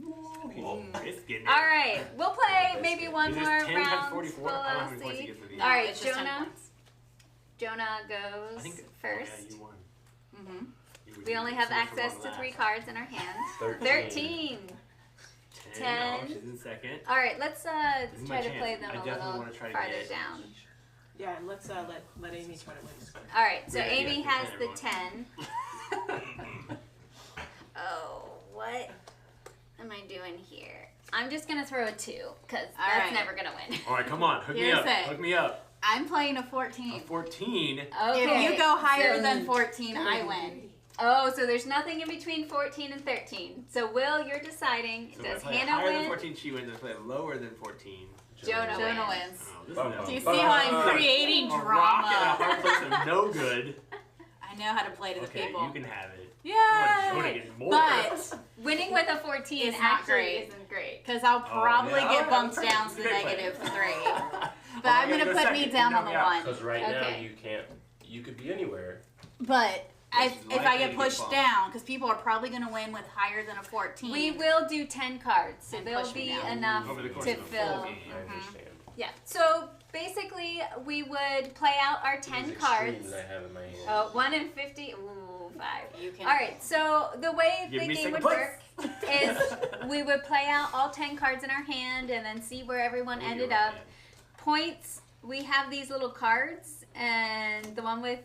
Oh, it's getting All right, we'll play maybe one Is more this 10 times round. 44? We'll I don't know how many points he see. gets with these. All right, It's just 10 Jonah. points. Jonah I goes think first. Yeah, you won. Mm-hmm. We only have access to 3 cards in our hands. 13. 13. 10. Oh, 10. she's in second. All right, let's This is my try to chance. play them I a definitely little wanna try to farther get- down. Yeah, let's let Amy try to win. All right, so Yeah, Amy yeah, has the everyone. 10. Oh, what am I doing here? I'm just gonna throw a 2 because All that's right. never gonna win. All right, come on. Hook me Here's up. it. Hook me up. I'm playing a 14. A 14. Okay. If you go higher so- than 14, I win. Oh, so there's nothing in between 14 and 13. So Will, you're deciding. So Does if I play Hannah higher than win? 14, she wins. If I play lower than 14. Jonah Jonah wins. wins. Oh, this Uh-oh. is Do you a- see how I'm Uh, creating a rock and a drama? hard place of no good. I know how to play to the Okay, people. you can have it. Yeah. Jonah gets more. But Winning with a 14 It's not actually great. isn't great. because I'll probably yeah. get Oh, bumped yeah. down to the Great play. negative 3. Oh, But I'm yeah, gonna go put me second. down You on know the me out. 1. Because right now Okay. you can't. You could be anywhere. But Which if is I likely get to get pushed bumped. down, because people are probably gonna win with higher than a 14. We will do 10 cards, so And there'll push me be down. enough Over the course to of the full fill. game. I understand. Yeah. So basically, we would play out our 10 These cards. extremes I have in my hand. Oh, 1 in 50. Ooh, 5. You can. All right. So the way Give the me game second would place. work is we would play out all 10 cards in our hand and then see where everyone We'll ended get right up. Points. We have these little cards, and the one with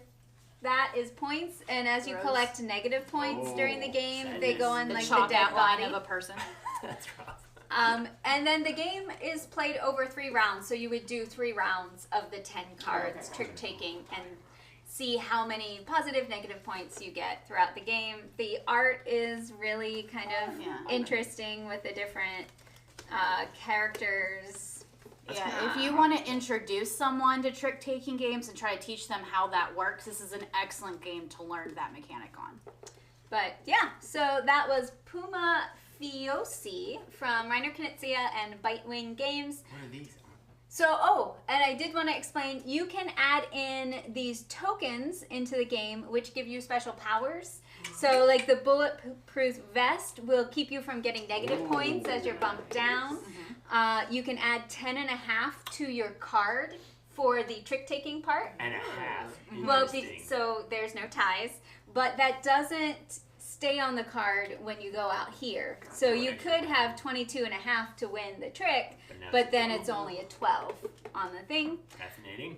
that is points. And as you Gross. collect negative points during the Oh, game, they go on The like the chalk dead outline body. of a person. That's rough. And then the game is played over 3 rounds, so you would do 3 rounds of the 10 cards, trick taking, and see how many positive, negative points you get throughout the game. The art is really kind of Yeah. interesting with the different characters. Yeah, if you want to introduce someone to trick taking games and try to teach them how that works, this is an excellent game to learn that mechanic on. But yeah, so that was Puma Fiosi from Reiner Knizia and Bitewing Games. What are these? So, and I did want to explain, you can add in these tokens into the game, which give you special powers. So, like the bulletproof vest will keep you from getting negative points as you're bumped down. You can add 10.5 to your card for the trick-taking part. And a half. Well, so there's no ties, but that doesn't stay on the card when you go out here. So you could have 22.5 to win the trick, but then it's only a 12 on the thing. Fascinating.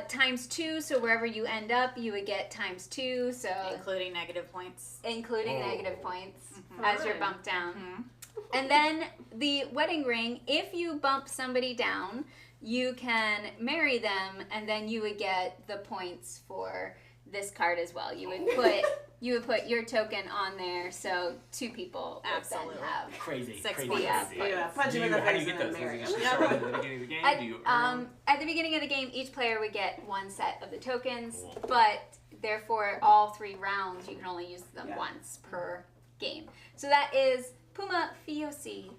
Times 2, so wherever you end up, you would get times 2. So including negative points. Including negative points as you're bumped down. And then the wedding ring, if you bump somebody down, you can marry them, and then you would get the points for this card as well. You would put your token on there, so 2 people would then have Crazy. 6 crazy. points. Yeah, punch him in the How do face you get and those? then marry Is it him. just shown at the beginning of the game? Do you earn? At the beginning of the game, each player would get 1 set of the tokens, but therefore all 3 rounds you can only use them once per game. So that is Puma Fiosi.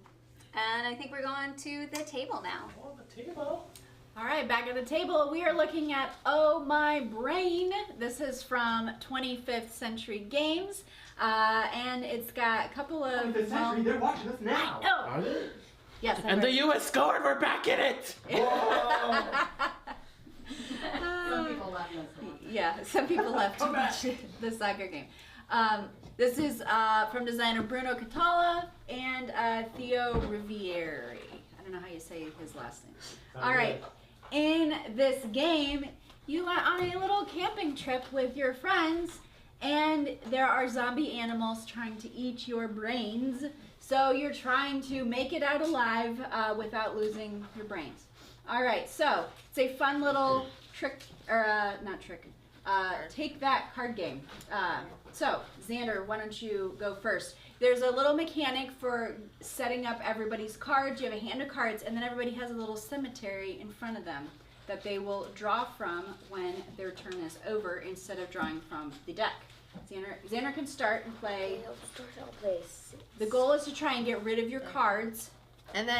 And I think we're going to the table now. On the table. All right, back at the table, we are looking at Oh My Brain. This is from 25th Century Games, and it's got a couple of... 25th Century, they're watching us now. Oh. Are they? Yes, And the U.S. scored. We're back in it. Whoa. Some people left us. Yeah, some people left to watch the soccer game. This is from designer Bruno Catala and Theo Rivieri. I don't know how you say his last name. All right. In this game, you went on a little camping trip with your friends, and there are zombie animals trying to eat your brains. So you're trying to make it out alive without losing your brains. All right, so it's a fun little trick, or not trick, take that card game. So Xander, why don't you go first? There's a little mechanic for setting up everybody's cards. You have a hand of cards, and then everybody has a little cemetery in front of them that they will draw from when their turn is over instead of drawing from the deck. Xander can start and play. The goal is to try and get rid of your cards, and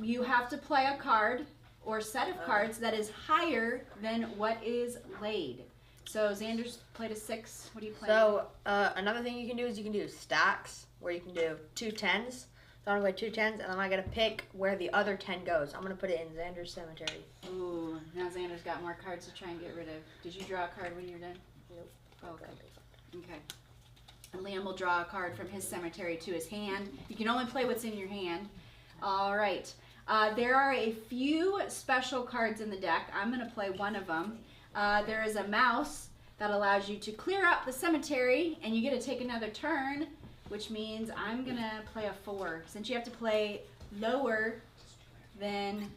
you have to play a card or set of cards that is higher than what is laid. So Xander's played a 6. What do you play? So another thing you can do is you can do stacks where you can do 2 10s. So I'm going to play 2 10s, and I'm going to pick where the other 10 goes. I'm going to put it in Xander's cemetery. Ooh, now Xander's got more cards to try and get rid of. Did you draw a card when you're done? Nope. Oh, okay. Okay. And Liam will draw a card from his cemetery to his hand. You can only play what's in your hand. All right. There are a few special cards in the deck. I'm going to play one of them. There is a mouse that allows you to clear out the cemetery, and you get to take another turn, which means I'm going to play a 4. Since you have to play lower than,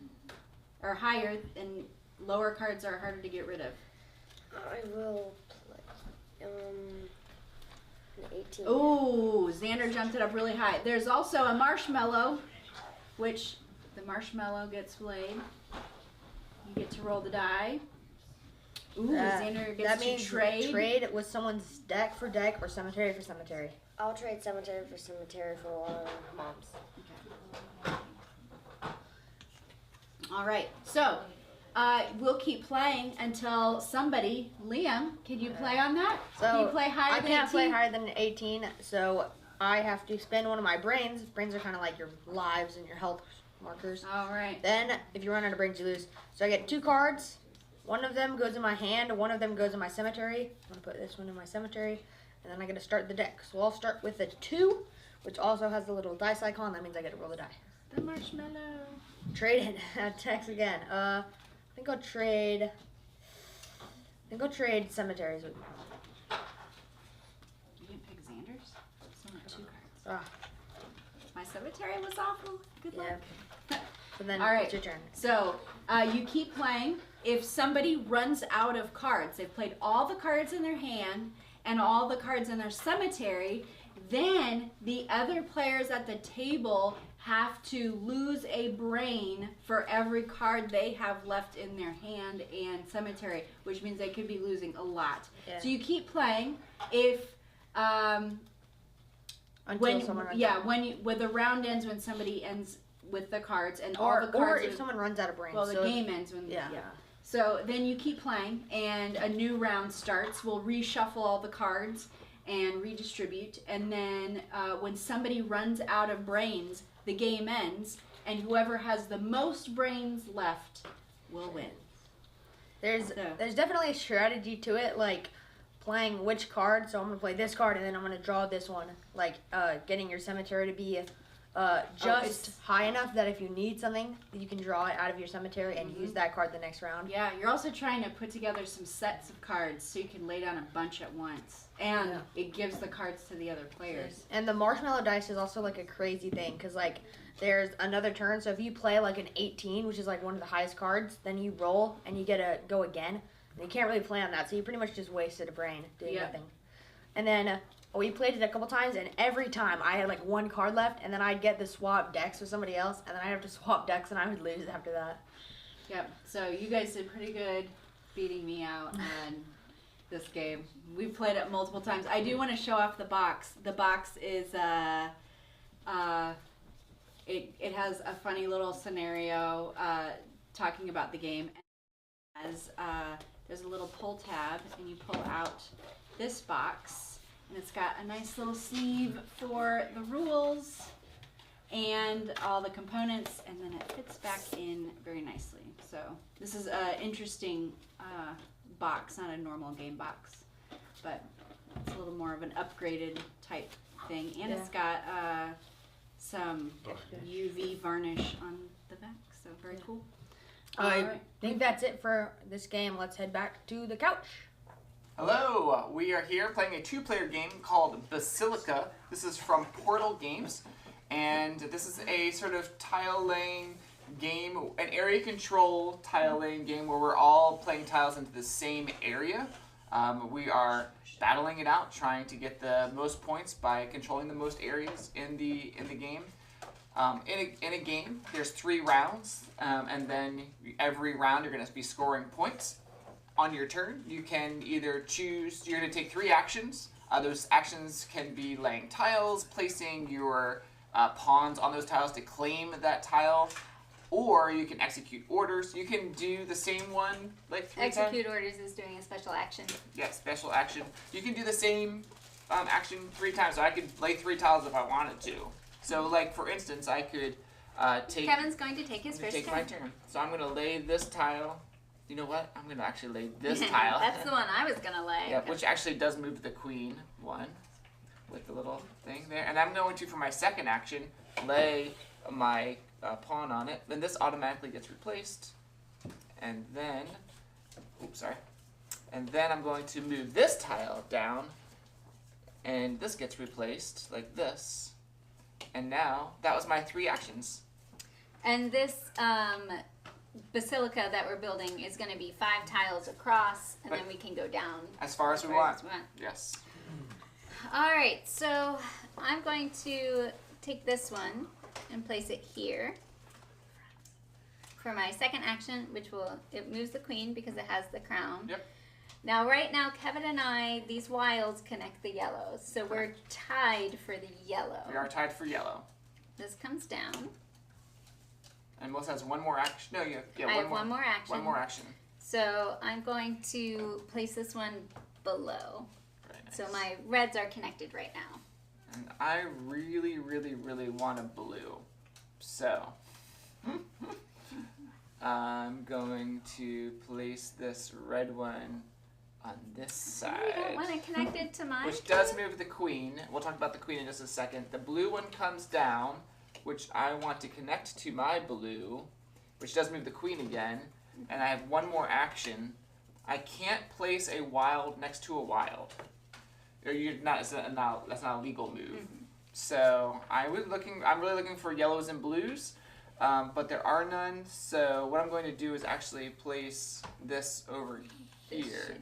or higher, and lower cards are harder to get rid of. I will play an 18. Ooh, Xander jumped it up really high. There's also a marshmallow, which the marshmallow gets played. You get to roll the die. Ooh, Xander gets that to means trade. Trade with someone's deck for deck or cemetery for cemetery. I'll trade cemetery for one of Mom's. All right, so we'll keep playing until somebody, Liam, can you play on that? So can you play higher I than can't 18? play higher than 18, so I have to spend one of my brains. Brains are kind of like your lives and your health markers. All right. Then, if you run out of brains, you lose. So I get 2 cards. One of them goes in my hand, one of them goes in my cemetery. I'm going to put this one in my cemetery, and then I get to start the deck. So I'll start with a 2, which also has the little dice icon. That means I get to roll the die. The marshmallow. Trade it. Text again. I think I'll trade cemeteries with You didn't pick Xander's? It's only 2 cards. Ah. My cemetery was awful. Good luck. Yeah. So then All right. it's your turn. So you keep playing. If somebody runs out of cards, they've played all the cards in their hand and all the cards in their cemetery, then the other players at the table have to lose a brain for every card they have left in their hand and cemetery, which means they could be losing a lot. Yeah. So you keep playing. If Until someone runs out. when the round ends when somebody ends with the cards, and all Or the cards. if someone runs out of brains. Well, the so game ends when yeah. So then you keep playing, and a new round starts. We'll reshuffle all the cards and redistribute, and then when somebody runs out of brains, the game ends, and whoever has the most brains left will win. There's definitely a strategy to it, like playing which card. So I'm gonna play this card, and then I'm gonna draw this one. Like getting your cemetery to be just high enough that if you need something, you can draw it out of your cemetery and use that card the next round. Yeah, you're also trying to put together some sets of cards so you can lay down a bunch at once, and it gives the cards to the other players. And the marshmallow dice is also like a crazy thing, because like there's another turn. So if you play like an 18, which is like one of the highest cards, then you roll and you get to go again. And you can't really play on that, so you pretty much just wasted a brain doing nothing. And then we played it a couple times, and every time I had like one card left, and then I'd get to swap decks with somebody else, and then I'd have to swap decks, and I would lose after that. Yep. So you guys did pretty good beating me out on this game. We've played it multiple times. I do want to show off the box. The box is it has a funny little scenario talking about the game. As there's a little pull tab, and you pull out this box, and it's got a nice little sleeve for the rules and all the components, and then it fits back in very nicely. So this is an interesting box, not a normal game box, but it's a little more of an upgraded type thing, and it's got some UV varnish on the back, so very cool. I think that's it for this game. Let's head back to the couch. Hello, we are here playing a two-player game called Basilica. This is from Portal Games, and this is a sort of tile-laying game, an area control tile-laying game where we're all playing tiles into the same area. We are battling it out, trying to get the most points by controlling the most areas in the game. In a game, there's 3 rounds, and then every round you're going to be scoring points. On your turn, you can either choose, you're going to take 3 actions. Those actions can be laying tiles, placing your pawns on those tiles to claim that tile, or you can execute orders. You can do the same one like 3 times. Execute orders is doing a special action. Yeah, special action. You can do the same action 3 times, so I could lay 3 tiles if I wanted to. So, like, for instance, I could take... Kevin's going to take his first turn. my turn. So I'm going to lay this tile. You know what? I'm going to actually lay this tile. That's the one I was going to lay. Yeah, which actually does move the queen one with the little thing there. And I'm going to, for my second action, lay my pawn on it. Then this automatically gets replaced. And then... Oops, sorry. And then I'm going to move this tile down. And this gets replaced like this. And now, that was my 3 actions. And this basilica that we're building is going to be 5 tiles across, and then we can go down as far as we want. Yes. All right, so I'm going to take this one and place it here for my second action, which it moves the queen because it has the crown. Yep. Now, right now, Kevin and I, these wilds connect the yellows, so we're tied for the yellow. We are tied for yellow. This comes down. And Melissa has 1 more action. No, I have one more action. 1 more action. So I'm going to place this one below. Very nice. So my reds are connected right now. And I really, really, really want a blue. So I'm going to place this red one on this side. You don't want to connect it to mine? Which does move the queen. We'll talk about the queen in just a second. The blue one comes down, which I want to connect to my blue, which does move the queen again. And I have 1 more action. I can't place a wild next to a wild. Or that's not a legal move. Mm-hmm. So I'm really looking for yellows and blues, but there are none. So what I'm going to do is actually place this over here.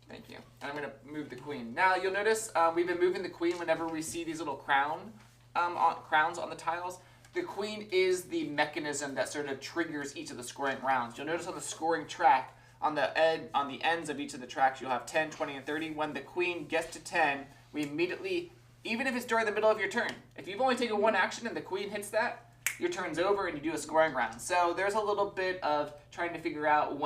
Thank you. And I'm going to move the queen. Now you'll notice we've been moving the queen whenever we see these little crowns on the tiles. The queen is the mechanism that sort of triggers each of the scoring rounds. You'll notice on the scoring track, on the ends of each of the tracks, you'll have 10, 20, and 30. When the queen gets to 10, we immediately even if it's during the middle of your turn. If you've only taken one action and the queen hits that, your turn's over and you do a scoring round. So there's a little bit of trying to figure out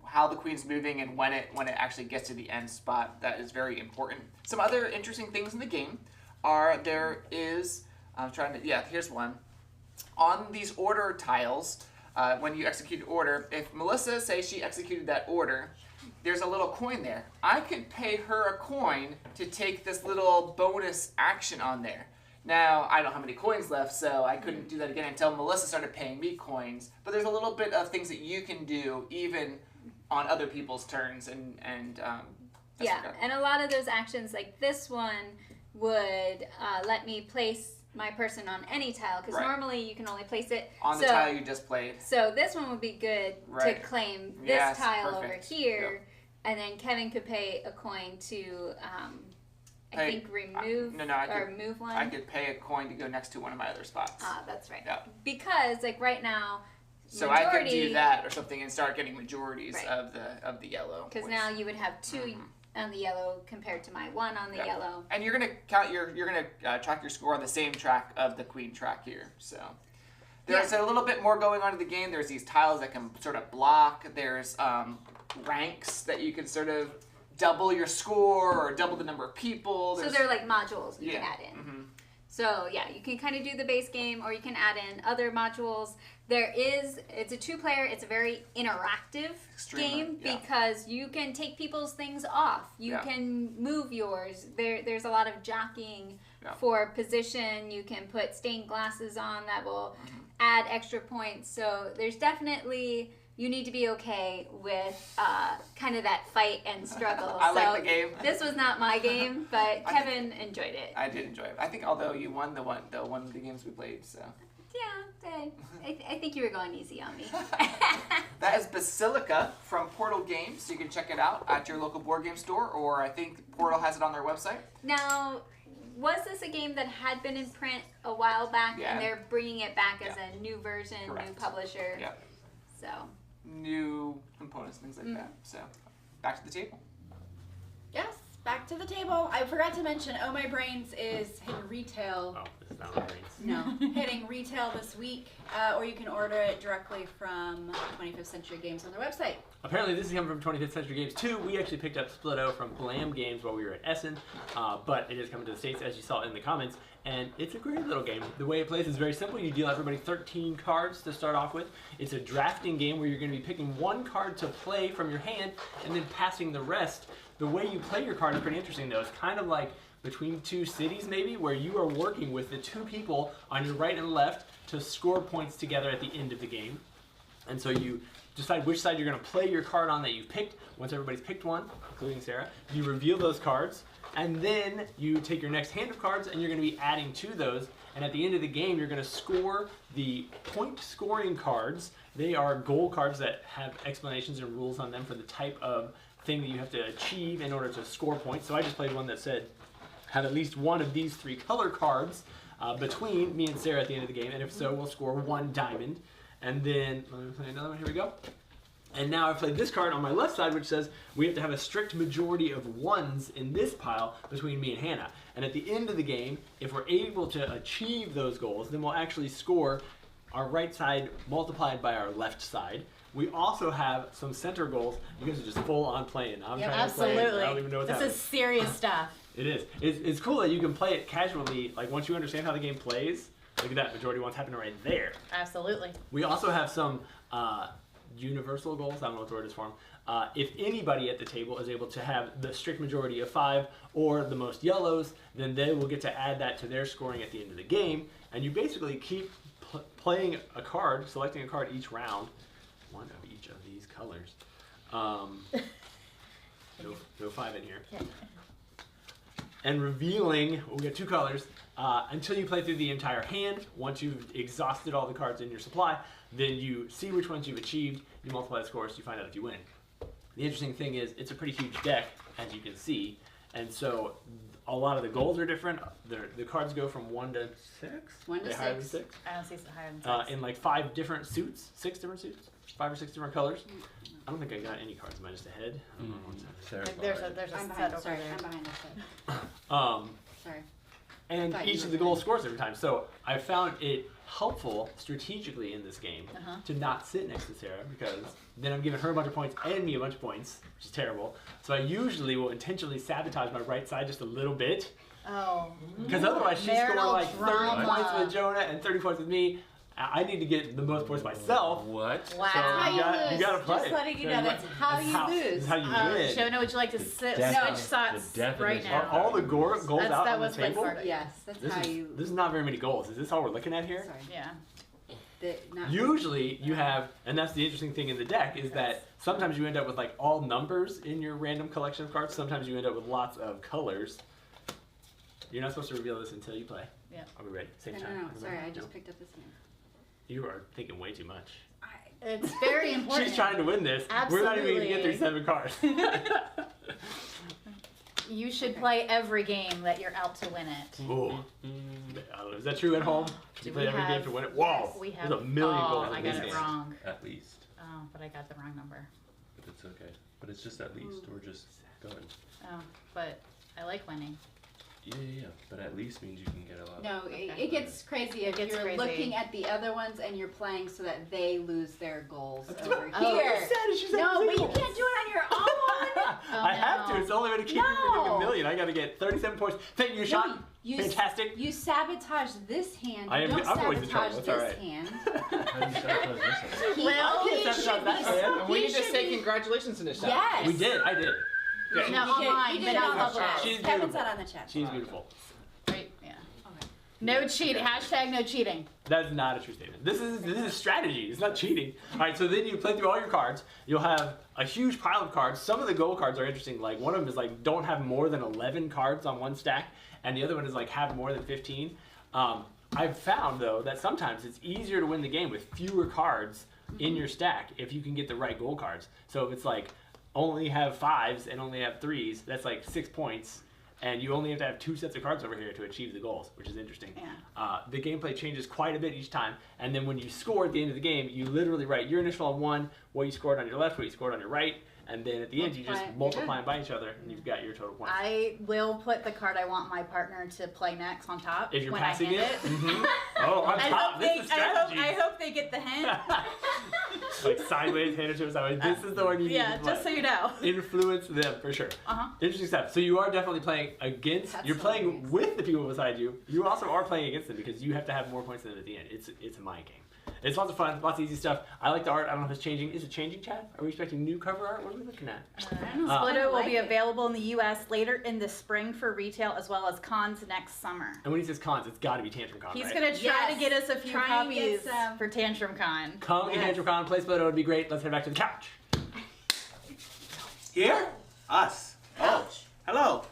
how the queen's moving and when it actually gets to the end spot. That is very important. Some other interesting things in the game are here's one. On these order tiles, when you execute an order, if Melissa says she executed that order, there's a little coin there. I could pay her a coin to take this little bonus action on there. Now, I don't have any coins left, so I couldn't do that again until Melissa started paying me coins. But there's a little bit of things that you can do even on other people's turns, and and a lot of those actions, like this one, would let me place my person on any tile, because normally you can only place it on the tile you just played. So this one would be good to claim this tile over here, and then Kevin could pay a coin to I think remove move one. I could pay a coin to go next to one of my other spots. Ah, that's right. Yeah. Because like right now, so I could do that or something and start getting majorities of the yellow. Because now you would have two on the yellow compared to my one on the yellow. And you're gonna count you're gonna track your score on the same track of the queen track here. So there's a little bit more going on in the game. There's these tiles that can sort of block. There's ranks that you can sort of double your score or double the number of people. So they're like modules you can add in. So yeah, you can kind of do the base game, or you can add in other modules. It's a 2-player, it's a very interactive game because you can take people's things off. You can move yours. There's a lot of jockeying for position. You can put stained glasses on that will add extra points. So there's definitely, you need to be okay with kind of that fight and struggle. I like the game. This was not my game, but Kevin enjoyed it. I did enjoy it. I think although you won the one of the games we played, so. Yeah, I think you were going easy on me. That is Basilica from Portal Games. You can check it out at your local board game store, or I think Portal has it on their website. Now, was this a game that had been in print a while back, and they're bringing it back as a new version, new publisher? Yeah. So. New components, things like that. So, back to the table. Yes, back to the table. I forgot to mention, Oh My Brains is hitting retail. Oh, this is not my brains. No, hitting retail this week, or you can order it directly from 25th Century Games on their website. Apparently this is coming from 25th Century Games too. We actually picked up Split-O from Blam Games while we were at Essen, but it is coming to the States, as you saw in the comments, and it's a great little game. The way it plays is very simple. You deal everybody 13 cards to start off with. It's a drafting game where you're going to be picking one card to play from your hand and then passing the rest. The way you play your card is pretty interesting though. It's kind of like Between Two Cities maybe, where you are working with the two people on your right and left to score points together at the end of the game. And so you decide which side you're going to play your card on that you've picked. Once everybody's picked one, including Sarah, you reveal those cards, and then you take your next hand of cards and you're going to be adding to those. And at the end of the game, you're going to score the point scoring cards. They are goal cards that have explanations and rules on them for the type of thing that you have to achieve in order to score points. So I just played one that said, have at least one of these 3 color cards between me and Sarah at the end of the game, and if so, we'll score 1 diamond. And then, let me play another one, here we go. And now I've played this card on my left side, which says we have to have a strict majority of 1s in this pile between me and Hannah. And at the end of the game, if we're able to achieve those goals, then we'll actually score our right side multiplied by our left side. We also have some center goals. You guys are just full on playing. I'm trying to play. I don't even know what's happening. This is serious stuff. It is. It's cool that you can play it casually. Like once you understand how the game plays, look at that. Majority 1's happening right there. Absolutely. We also have some universal goals. I don't know what the word is for them. If anybody at the table is able to have the strict majority of 5 or the most yellows, then they will get to add that to their scoring at the end of the game. And you basically keep playing a card, selecting a card each round. One of each of these colors. No 5 in here. And revealing, we got 2 colors, until you play through the entire hand. Once you've exhausted all the cards in your supply, then you see which ones you've achieved, you multiply the scores, you find out if you win. The interesting thing is, it's a pretty huge deck, as you can see, and so a lot of the goals are different. The cards go from 1 to 6? 1 to 6. Higher than 6? I don't see higher than 6. In like 5 different suits, 6 different suits, 5 or 6 different colors. I don't think I got any cards. Am I just ahead? There's a set over there. I'm behind the set. Sorry. And thought you each were of the goals scores every time. So I found it helpful strategically in this game to not sit next to Sarah, because then I'm giving her a bunch of points and me a bunch of points, which is terrible. So I usually will intentionally sabotage my right side just a little bit. Oh. Because otherwise she's scoring Marital like 30 drama. points with Jonah and 30 points with me. I need to get the most points myself. What? Wow. So you gotta play. Just letting you know, that's how you lose. That's how you win. Jonah, would you like to switch shots right Are now? all the goals out that on the was my table? part. Yes, that's This how is, you. this is not very many goals. Is this all we're looking at here? Sorry. Yeah. Usually you have, and that's the interesting thing in the deck, is that sometimes you end up with like all numbers in your random collection of cards. Sometimes you end up with lots of colors. You're not supposed to reveal this until you play. Yeah. Are we ready? Same No, time. no, no. Everybody? Sorry, I No? just picked up this name. You are thinking way too much. It's very important. She's trying to win this. We're not even going to get through 7 cards. You should play every game that you're out to win it. Ooh. Is that true at home? Should you play every game to win it? Whoa! We have, There's a million goals I in got this it game. wrong. At least. Oh, but I got the wrong number. But it's okay. But it's just at least. We're just going. Oh, but I like winning. Yeah. But at least means you can get a lot. No, it gets crazy if gets you're crazy. looking at the other ones and you're playing so that they lose their goals over Oh, here. She said No, but you goals. can't do it on your own. I have to. It's the only way to keep you from getting No. a million. I got to get 37 points. Thank you, Sean. You Fantastic. You sabotage this hand. I am- You don't I'm always in trouble. sabotage It's all this right. hand. How do you sabotage this? Well, I can't sabotage that hand. And we He need to should say be- congratulations to Nisha. Yes. We did. I did. Okay. No, online, but not public. She's Kevin beautiful. said on the chat. She's beautiful. Right? Yeah. No cheating. Hashtag no cheating. That is not a true statement. This is strategy. It's not cheating. All right, so then you play through all your cards. You'll have a huge pile of cards. Some of the goal cards are interesting. Like one of them is like don't have more than 11 cards on one stack, and the other one is like have more than 15. I've found though that sometimes it's easier to win the game with fewer cards in your stack if you can get the right goal cards. So if it's like only have 5s and only have 3s, that's like 6 points. And you only have to have 2 sets of cards over here to achieve the goals, which is interesting. Yeah. The gameplay changes quite a bit each time, and then when you score at the end of the game, you literally write your initial on 1, what you scored on your left, what you scored on your right, and then at the end you just multiply them by each other, and you've got your total points. I will put the card I want my partner to play next on top If you're when passing I hit it? Mm-hmm. Oh, on I top, hope this they, is strategy. I hope they get the hint. Like sideways, hand it to them sideways. This is the one you need Yeah, to play. just so you know. Influence them, for sure. Interesting stuff. So you are definitely playing against, That's you're playing hilarious. with the people beside you. You also are playing against them because you have to have more points than them at the end. It's a mind game. It's lots of fun, lots of easy stuff. I like the art. I don't know if it's changing. Is it changing, Chad? Are we expecting new cover art? What are we looking at? Splitto will be available in the U.S. later in the spring for retail, as well as cons next summer. And when he says cons, it's got to be Tantrum Con, He's right? gonna try to get us a few Try and get copies some. for Tantrum Con. Come to Tantrum Con, play Splitto. It would be great. Let's head back to the couch. Here? Us. Oh, hello.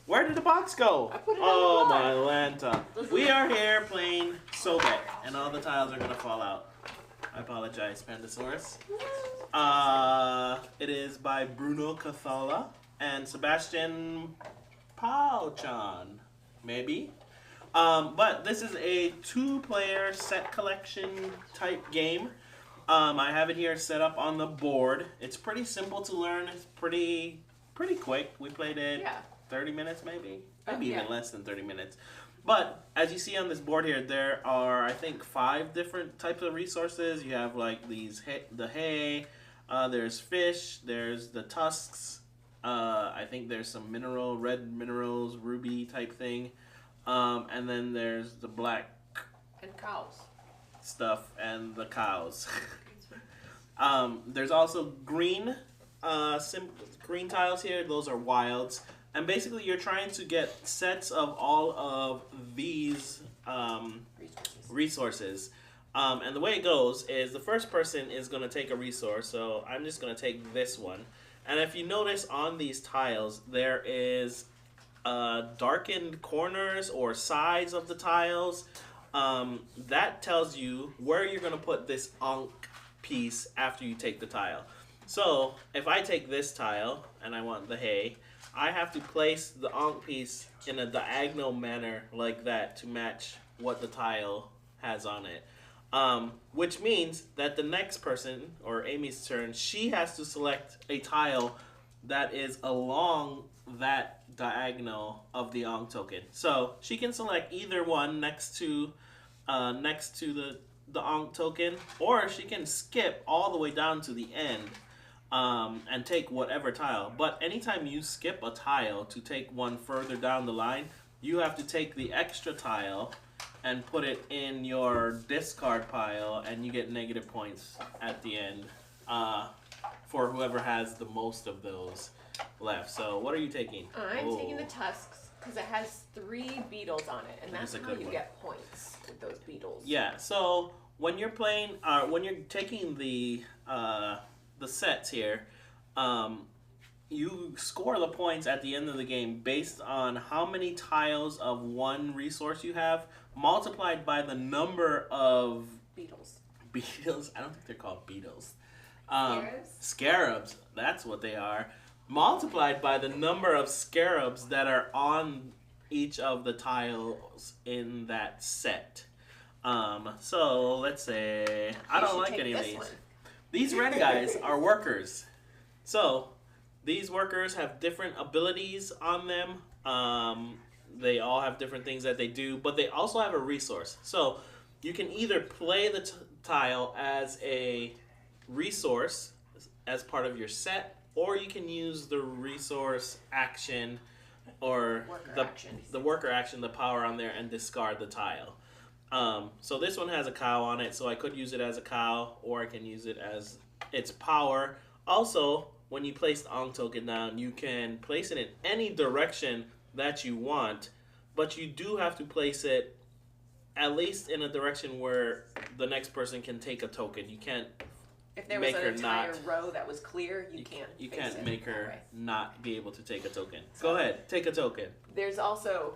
Where did the box go? Oh, my Lanta. We are here playing Sobek, and all the tiles are going to fall out. I apologize, Pandasaurus. It is by Bruno Cathala and Sebastian Pauchan, maybe. But this is a 2-player set collection type game. I have it here set up on the board. It's pretty simple to learn. It's pretty quick. We played it 30 minutes maybe even less than 30 minutes. But as you see on this board here, there are I think 5 different types of resources. You have like these the hay, there's fish, there's the tusks. I think there's some red minerals, ruby type thing, and then there's the black And cows. stuff and the cows. There's also green tiles here. Those are wilds. And basically you're trying to get sets of all of these resources. And the way it goes is the first person is going to take a resource. So I'm just going to take this one. And if you notice on these tiles, there is darkened corners or sides of the tiles. That tells you where you're going to put this Ankh piece after you take the tile. So if I take this tile and I want the hay, I have to place the Ankh piece in a diagonal manner like that to match what the tile has on it. Which means that the next person, or Amy's turn, she has to select a tile that is along that diagonal of the Ong token. So she can select either one next to the Ong token, or she can skip all the way down to the end and take whatever tile. But anytime you skip a tile to take one further down the line, you have to take the extra tile and put it in your discard pile, and you get negative points at the end for whoever has the most of those left. So what are you taking? I'm taking the tusks because it has 3 beetles on it, and that's how you get points with those beetles. Yeah. So when you're playing, when you're taking the sets here, you score the points at the end of the game based on how many tiles of one resource you have multiplied by the number of beetles. Beetles? I don't think they're called beetles. Scarabs? Scarabs, that's what they are. Multiplied by the number of scarabs that are on each of the tiles in that set. So let's say I don't like any of these. These red guys are workers. So these workers have different abilities on them. They all have different things that they do, but they also have a resource. So you can either play the tile as a resource as part of your set, or you can use the resource action or the worker action, the power on there, and discard the tile. So this one has a cow on it, so I could use it as a cow, or I can use it as its power. Also, when you place the Ong token down, you can place it in any direction that you want, but you do have to place it at least in a direction where the next person can take a token. You can't If there was an entire row that was clear, you can't. You can't make her not be able to take a token. So, go ahead, take a token. There's also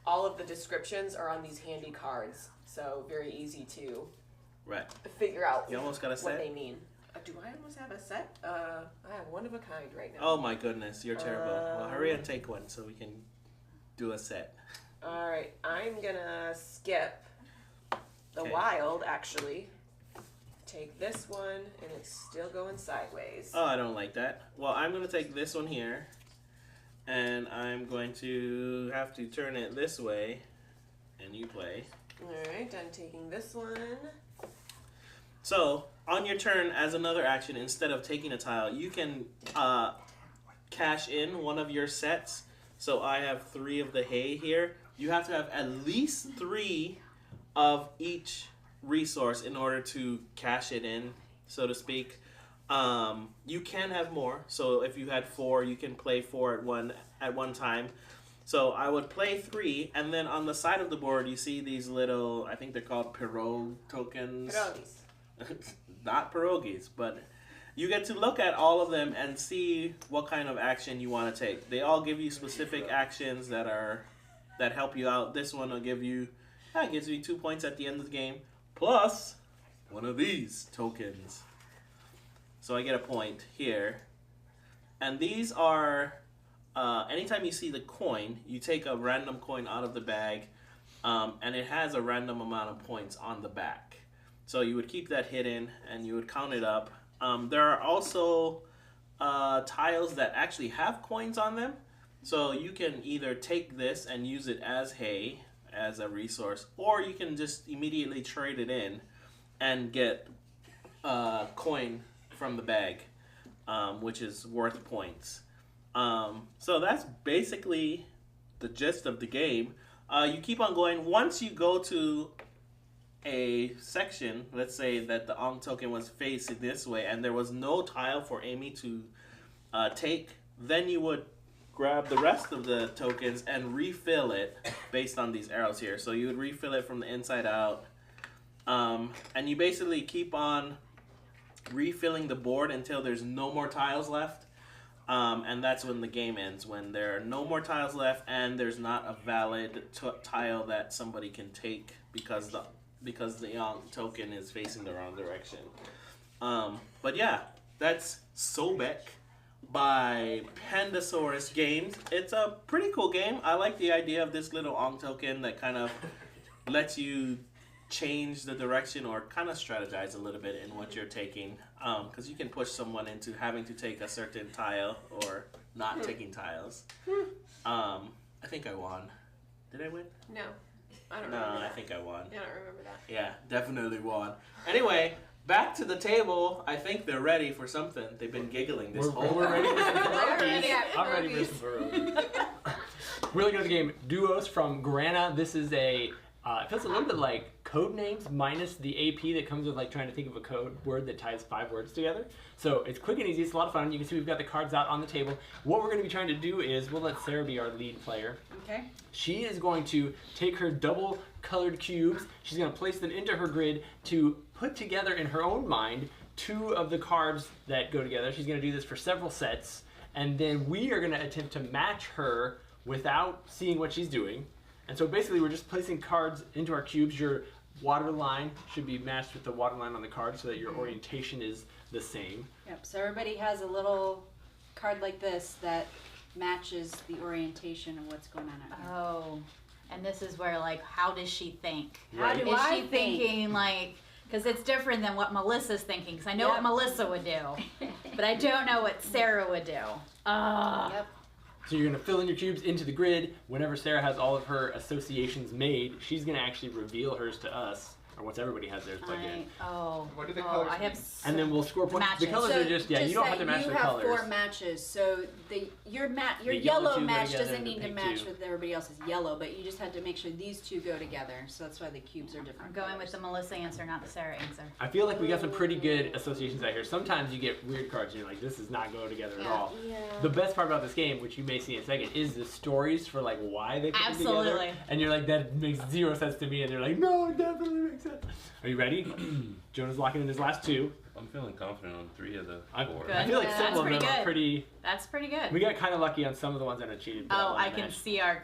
all of the descriptions are on these handy cards, so very easy to figure out You almost got a set? what they mean. Do I almost have a set? I have one of a kind right now. Oh my goodness, you're terrible. Well, hurry and take one so we can do a set. All right, I'm gonna skip the wild, actually. Take this one, and it's still going sideways. Oh, I don't like that. Well, I'm going to take this one here, and I'm going to have to turn it this way, and you play. Alright, I'm taking this one. So, on your turn, as another action, instead of taking a tile, you can cash in one of your sets. So I have 3 of the hay here. You have to have at least 3 of each resource in order to cash it in, so to speak. You can have more. So if you had 4, you can play 4 at one time. So I would play 3, and then on the side of the board you see these little, I think they're called pierogi tokens. Pierogies. Not pierogies, but you get to look at all of them and see what kind of action you want to take. They all give you specific actions that help you out. This one will give you, it gives you 2 points at the end of the game, plus one of these tokens. So I get a point here. And these are, anytime you see the coin, you take a random coin out of the bag, and it has a random amount of points on the back. So you would keep that hidden, and you would count it up. There are also tiles that actually have coins on them. So you can either take this and use it as hay, as a resource, or you can just immediately trade it in and get a coin from the bag, which is worth points. So that's basically the gist of the game. You keep on going. Once you go to a section, let's say that the Ong token was facing this way and there was no tile for Amy to take, then you would grab the rest of the tokens and refill it based on these arrows here. So you would refill it from the inside out, and you basically keep on refilling the board until there's no more tiles left, and that's when the game ends, when there are no more tiles left and there's not a valid tile that somebody can take because the Ong token is facing the wrong direction. But yeah, that's Sobek by Pandasaurus Games. It's a pretty cool game. I like the idea of this little Ong token that kind of lets you change the direction or kind of strategize a little bit in what you're taking, because you can push someone into having to take a certain tile or not taking tiles. I think I won. Did I win? No. I don't No, remember I that. think I won. I don't remember that. Yeah, definitely won. Anyway, back to the table. I think they're ready for something. They've been giggling this whole We're ready for some ready. I'm ready for some pierogies. Really good at the game. Duos from Grana. This is a, it feels a little bit like code names minus the AP that comes with like trying to think of a code word that ties 5 words together. So it's quick and easy. It's a lot of fun. You can see we've got the cards out on the table. What we're going to be trying to do is we'll let Sarah be our lead player. Okay. She is going to take her double colored cubes. She's going to place them into her grid to put together in her own mind 2 of the cards that go together. She's going to do this for several sets. And then we are going to attempt to match her without seeing what she's doing. And so basically we're just placing cards into our cubes. Your water line should be matched with the water line on the card so that your orientation is the same. Yep, so everybody has a little card like this that matches the orientation of what's going on out here. Oh, and this is where, like, how does she think? Right. How do Is I she thinking, like, because it's different than what Melissa's thinking, because I know what Melissa would do, but I don't know what Sarah would do. Yep. So you're going to fill in your cubes into the grid. Whenever Sarah has all of her associations made, she's going to actually reveal hers to us, or once everybody has theirs plugged in. What do the colors I have mean? And then we'll score points. matches. The colors So are just, you don't have to match the colors. You have 4 matches, so your The yellow yellow 2 go match together doesn't and the need to pink match 2. with everybody else's yellow, but you just have to make sure these 2 go together. So that's why the cubes are different. I'm going colors. with the Melissa answer, not the Sarah answer. I feel like we got some pretty good associations out here. Sometimes you get weird cards and you're like, this does not go together at all. Yeah. The best part about this game, which you may see in a second, is the stories for like why they put them together. Absolutely. And you're like, that makes 0 sense to me. And they're like, no, it definitely makes sense. Are you ready? Jonah's locking in his last 2. I'm feeling confident on 3 of the 4. Good. I feel like Yeah, several of that's them are pretty pretty. That's pretty good. We got kind of lucky on some of the ones that are cheated. but Oh, one I can matched. see our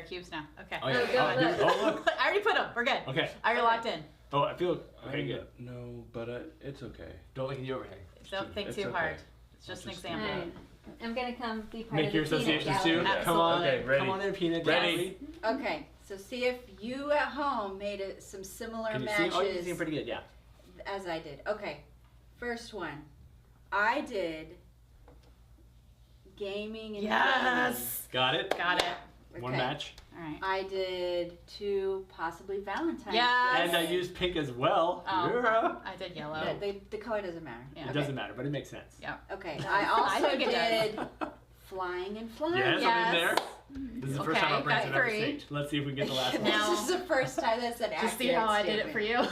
cubes now. Okay. Oh, yeah. Oh, good. Oh, look. I already put them. We're good. Okay. I already locked in. Oh, I feel okay. Good. No, but it's okay. Don't look in the overhang. Don't think It's too okay. hard. It's just an Just example. Alright. I'm gonna come be part Make of your the peanut associations too. gallery. Come on, Okay, ready. come on there, peanut. Ready. gallery. Okay, so see if you at home made some similar Can you see? matches Oh, you can see 'em pretty good. Yeah. as I did. Okay, first one. I did gaming and Yes. Got it. Got it. gaming. One Okay. match. All right. I did 2 possibly Valentine's. Yes. And I used pink as well. Oh. Yeah. I did yellow. The color doesn't matter. Yeah. It doesn't matter, but it makes sense. Yeah. Okay, I I also think it does. did flying and flying. Yes, I'm in there. Yes. This is the first time I've Okay, Branson got ever 3. staged. Let's see if we can get the last one. Now- This is the first time that's an accurate To see how I did it statement. for you.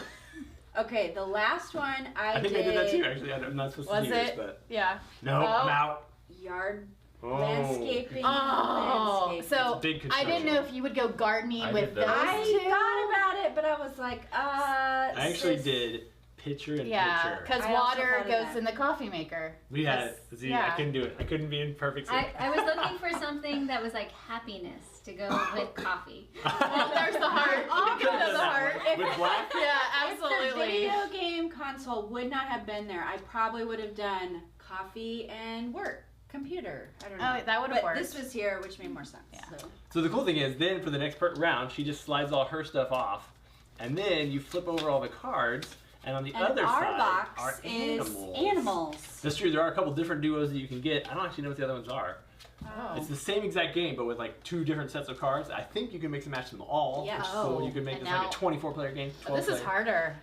Okay, the last one I think I did that too, actually. I'm not supposed to Was do this, it? but. Yeah. No, Oh. I'm out. Yard Oh. landscaping. Oh, landscaping. so It's big I didn't know construction. if you would go gardening I with did those that. I two. thought about it, but I was like, I actually sis- did picture and Yeah, picture. because I also water thought of goes that. in the coffee maker. We had see, I yeah. couldn't do it. I couldn't be in perfect sync. I was looking for something that was like happiness to go with coffee. Oh, there's the heart. Oh, You can go to the heart. With black? Yeah, If the absolutely. video game console would not have been there, I probably would have done coffee and work. Computer. I don't know. Oh, that would have But worked. this was here, which made more sense. Yeah. So. So the cool thing is, then for the next round, she just slides all her stuff off, and then you flip over all the cards, and on the And other our side box are is animals. animals. That's true. There are a couple different duos that you can get. I don't actually know what the other ones are. Oh. It's the same exact game, but with like 2 different sets of cards. I think you can mix and match them all. Yeah. Which is cool. Oh, You can make and this like now- a 24-player game. But this is 12-player. harder.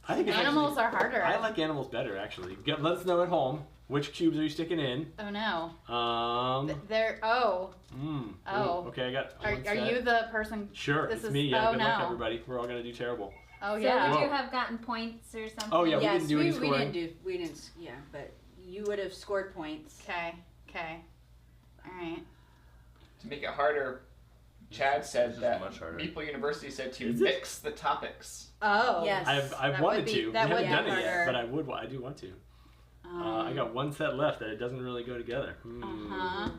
I think it's Animals actually, are harder. I like animals better actually. Let us know at home which cubes are you sticking in. Oh no. They're Oh. Ooh, okay, I got. Are one set. you the person? Sure, This it's is- me. Yeah, oh, good luck, no. everybody. We're all gonna do terrible. Oh So yeah. would you Whoa. have gotten points or something? Oh, yeah, we yes, didn't do any scoring. we didn't, yeah, but you would have scored points. Okay. Okay. All right. To make it harder, Chad said This is that much harder. Meeple University said to Is it? mix the topics. Oh. Yes. I've That wanted would be- to. that We would haven't be done it yet, harder. but I do want to. I got one set left that it doesn't really go together. Uh-huh.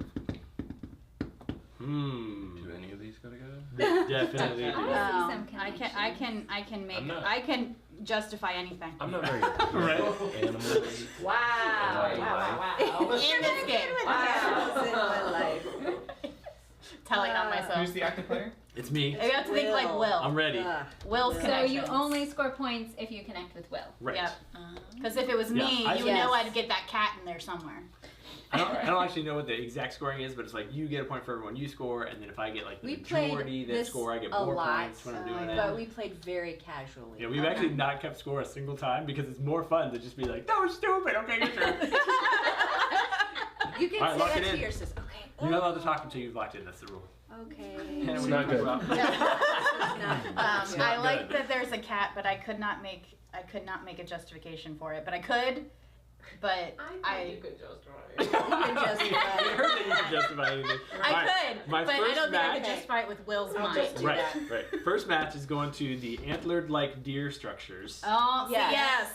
Do any of these go together? They definitely do. I see some I can make I'm not- I can justify anything. I'm not very Right. animals. Wow. In my life. In this game. In my life. telling on myself. Who's the active player? It's me. I have to think like Will. I'm ready. Will's So connections. you only score points if you connect with Will. Right. Yep. Because if it was me, Yeah, you would know I'd get that cat in there somewhere. I don't actually know what the exact scoring is, but it's like you get a point for everyone you score, and then if I get like the We played majority that this score, I get a more lot, points when I'm doing it. but we played very casually. Yeah, we've actually not kept score a single time because it's more fun to just be like, that was stupid. Okay, your turn. You can All right, say lock that it to in. your sister. Okay. You're not allowed to talk until you've locked in. That's the rule. Okay. It's not good. I like that there's a cat, but I could not make a justification for it. But I could. But you could justify it. I heard that you could justify anything. I All right, could, my but I first don't think I match- could justify it with Will's mind. Right, right. First match is going to the antlered-like deer structures. Oh, Yes. yes.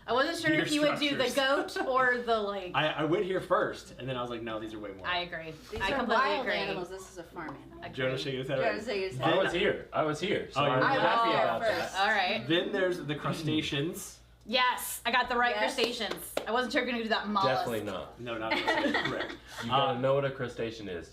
I wasn't sure Deer if you would do the goat or the like. I went here first, and then I was like, no, these are way more. I agree. These I are completely wild agree. animals. This is a farm animal. Jonah's shaking his head. Jonah's shaking his I head. was here. I was here. So Oh, I'm you're happy there about first. that. All right. Then there's the crustaceans. Yes, I got the right Yes. crustaceans. I wasn't sure if you were gonna do that mollusk. Definitely not. No, not crustaceans. Correct. You gotta know what a crustacean is.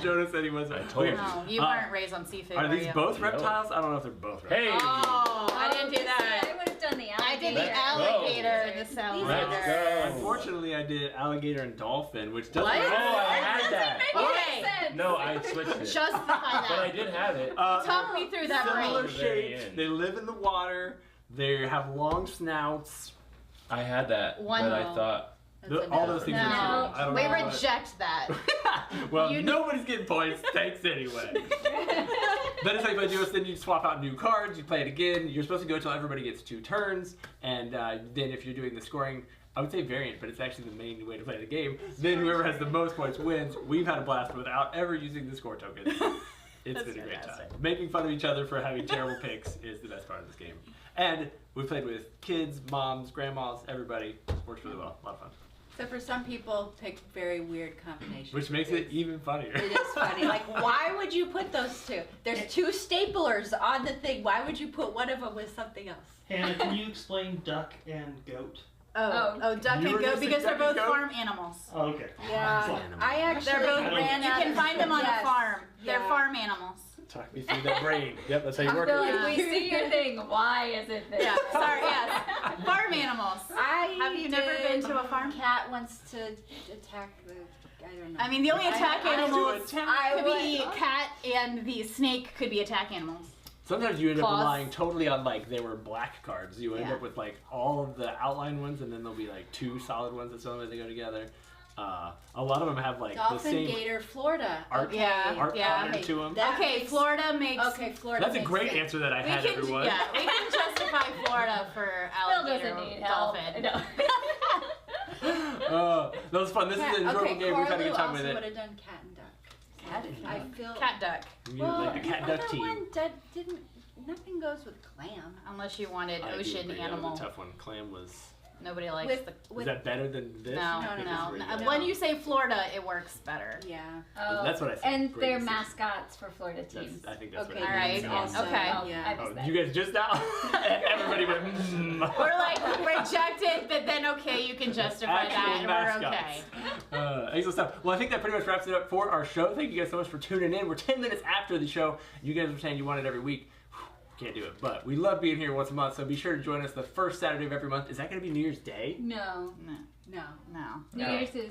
Jonah said he wasn't. I told you. No, you Uh, weren't raised on seafood. Are were these you? both reptiles? I don't know if they're both reptiles. Hey! Oh, I didn't do I that. would have done the alligator. I did the Let's alligator and the Let's salamander. go. Unfortunately, I did alligator and dolphin, which doesn't. What? Oh, I had that. Okay, No, I switched it. justify But I that. did have it. Talk me through that Similar brain. Very shapes. end. They live in the water. They have long snouts. I had that, One but I roll. thought All those things are true. No, I don't we know what- reject that. Well, You- nobody's getting points. Thanks anyway. Then it's like by then you swap out new cards. You play it again. You're supposed to go until everybody gets 2 turns, and then if you're doing the scoring, I would say variant, but it's actually the main way to play the game. Then whoever has the most points wins. We've had a blast without ever using the score tokens. It's That's been a great time. fantastic. Making fun of each other for having terrible picks is the best part of this game. And we played with kids, moms, grandmas, everybody. Works really well. A lot of fun. Except for some people pick very weird combinations. Which makes it even funnier. It is funny. Like, why would you put those two? There's 2 staplers on the thing. Why would you put one of them with something else? Hannah, can you explain duck and goat? Oh, duck You and were gonna goat say because they're duck and both goat? farm animals. Oh, okay. Yeah, I actually They're both ran You out can of- find them on Yes. a farm. They're Yeah. farm animals. Talk me through that brain. Yep, that's how you work So it. if we see your thing, why is it there? Yeah, sorry, yes. Farm animals. Have you never been to a farm? Cat wants to attack the. I don't know. I mean, the only attack animals I could would- be cat and the snake could be attack animals. Sometimes you end up Claws. relying totally on like they were black cards. You end Yeah. up with like all of the outline ones, and then there'll be like 2 solid ones that some of they go together. A lot of them have like the Dolphin, same gator, Florida. art, Okay. art yeah. pattern to them. That Okay, makes- Florida makes. Okay, Florida. That's a makes great sense. answer that I We had, can, everyone. yeah, we can justify Florida for Bill alligator doesn't need help. dolphin. No. That was fun. This is an enjoyable game. We've had a good time with also would it. have done cat and duck. I feel. Cat duck. You like the cat the duck other team. one that didn't. Nothing goes with clam. Unless you wanted I do ocean agree, that was animal. a tough one. Clam was. Nobody likes With, the. Is that better than this? No, I no, think no. it's really good. When you say Florida, it works better. Yeah. Oh, That's what I said. And Great they're decision. mascots for Florida teams. I think that's Okay. what All right. Awesome. Okay. Oh, Yeah. I missed Oh, that. you guys just now? Everybody went, We're like rejected, but then okay, you can justify that, Actual and we're okay. mascots. Excellent stuff. Well, I think that pretty much wraps it up for our show. Thank you guys so much for tuning in. We're 10 minutes after the show. You guys were saying you want it every week. Can't do it, but we love being here once a month, so be sure to join us the first Saturday of every month. Is that going to be New Year's Day? No. No. No. New No. Year's is New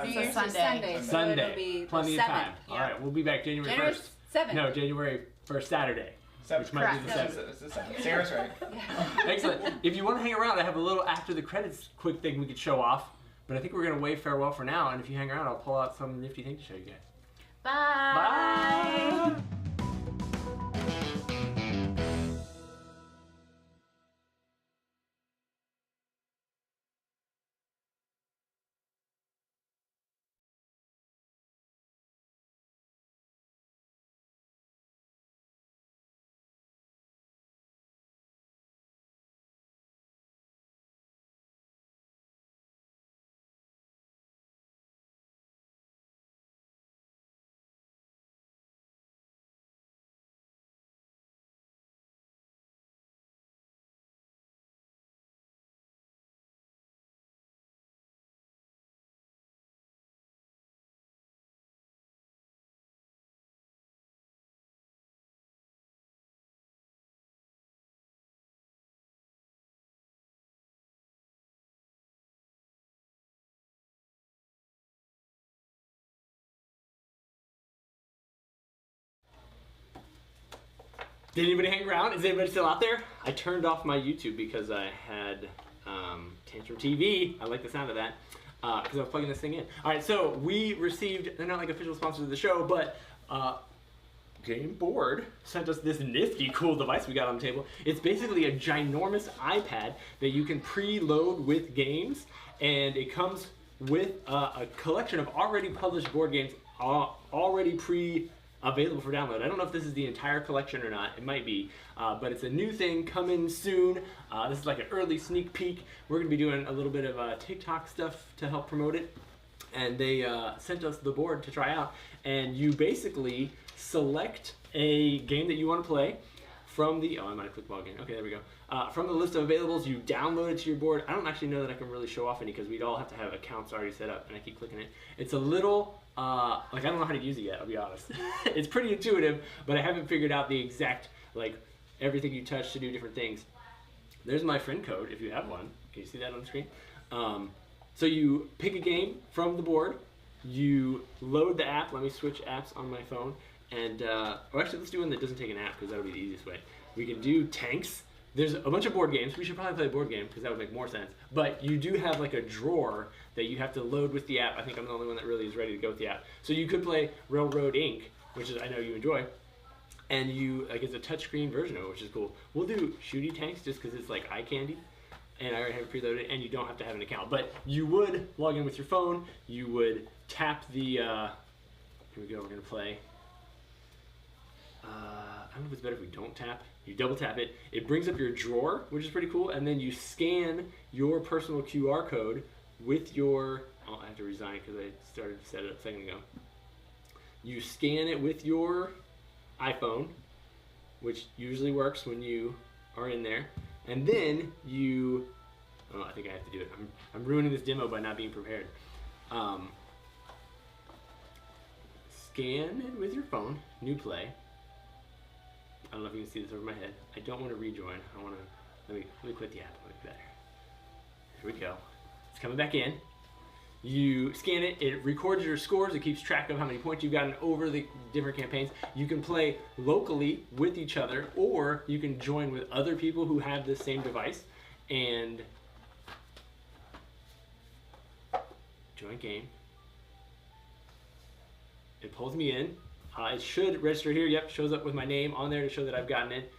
It's Year's a is Sunday. Sunday. So Sunday. it'll be Plenty the of 7th. time. Yeah. All right, we'll be back January January 1st. 7th. No, January 1st, Saturday. Which might be the Correct. 7th. It's the 7th. Sarah's right. Excellent. If you want to hang around, I have a little after the credits quick thing we could show off. But I think we're going to wave farewell for now. And if you hang around, I'll pull out some nifty thing to show you guys. Bye. Bye. Did anybody hang around? Is anybody still out there? I turned off my YouTube because I had Tantrum TV. I like the sound of that because I was plugging this thing in. All right, so we received, they're not like official sponsors of the show, but Game Board sent us this nifty cool device we got on the table. It's basically a ginormous iPad that you can preload with games, and it comes with a collection of already published board games already available for download. I don't know if this is the entire collection or not. It might be, but it's a new thing coming soon. This is like an early sneak peek. We're going to be doing a little bit of TikTok stuff to help promote it, and they sent us the board to try out, and you basically select a game that you want to play from the, I might have clicked ball game. Okay, there we go. From the list of availables, you download it to your board. I don't actually know that I can really show off any because we'd all have to have accounts already set up, and I keep clicking it. It's a little, like I don't know how to use it yet, I'll be honest. It's pretty intuitive, but I haven't figured out the exact, like, everything you touch to do different things. There's my friend code, if you have one. Can you see that on the screen? So you pick a game from the board, you load the app. Let me switch apps on my phone. And, or actually, let's do one that doesn't take an app because that'll be the easiest way. We can do tanks. There's a bunch of board games. We should probably play a board game because that would make more sense. But you do have like a drawer that you have to load with the app. I think I'm the only one that really is ready to go with the app. So you could play Railroad Inc., which is I know you enjoy. And you, like, it's a touchscreen version of it, which is cool. We'll do Shooty Tanks just because it's like eye candy. And I already have it preloaded, and you don't have to have an account. But you would log in with your phone. You would tap the, here we go, we're going to play. I don't know if it's better if we don't tap. You double tap it. It brings up your drawer, which is pretty cool, and then you scan your personal QR code with your, oh, I have to resign because I started to set it up a second ago. You scan it with your iPhone, which usually works when you are in there, and then you, oh, I think I have to do it. I'm ruining this demo by not being prepared. Scan it with your phone, new play. I don't know if you can see this over my head. I don't want to rejoin. I want to, let me quit the app. It'll be better. Here we go. It's coming back in. You scan it. It records your scores. It keeps track of how many points you've gotten over the different campaigns. You can play locally with each other, or you can join with other people who have this same device and join game. It pulls me in. It should register here. Yep, shows up with my name on there to show that I've gotten it.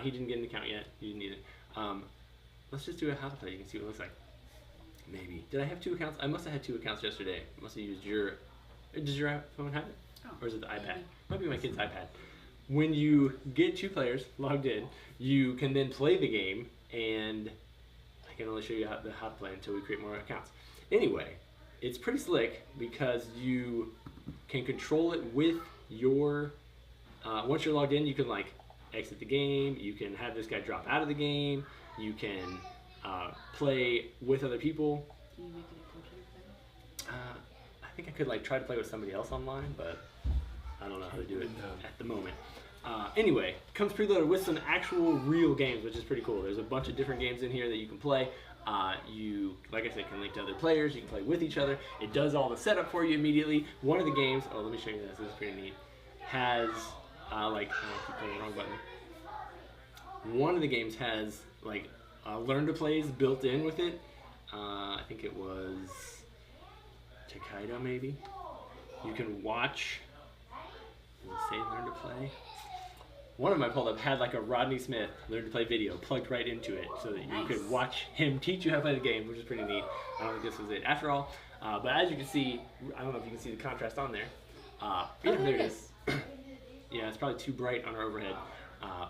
He didn't get an account yet. He didn't need it. Let's just do a how to play. You can see what it looks like. Maybe. Did I have two accounts? I must have had two accounts yesterday. I must have used your... Does your phone have it? Oh, or is it the iPad? Might be my kid's iPad. When you get two players logged in, you can then play the game, and I can only show you how to play until we create more accounts. Anyway, it's pretty slick because you can control it with your, once you're logged in, you can like exit the game, you can have this guy drop out of the game, you can play with other people. Can you make it a computer player? I think I could like try to play with somebody else online, but I don't know how to do it at the moment. Anyway, comes preloaded with some actual real games, which is pretty cool. There's a bunch of different games in here that you can play. You, like I said, can link to other players. You can play with each other. It does all the setup for you immediately. One of the games, oh, let me show you this. This is pretty neat. Has like, I keep playing the wrong button. One of the games has like learn to plays built in with it. I think it was Takedo maybe. You can watch. Does it say learn to play? One of them I pulled up had like a Rodney Smith learn to play video plugged right into it so that you could watch him teach you how to play the game, which is pretty neat. I don't think this was it after all. But as you can see, I don't know if you can see the contrast on there. There it is. Yeah, it's probably too bright on our overhead.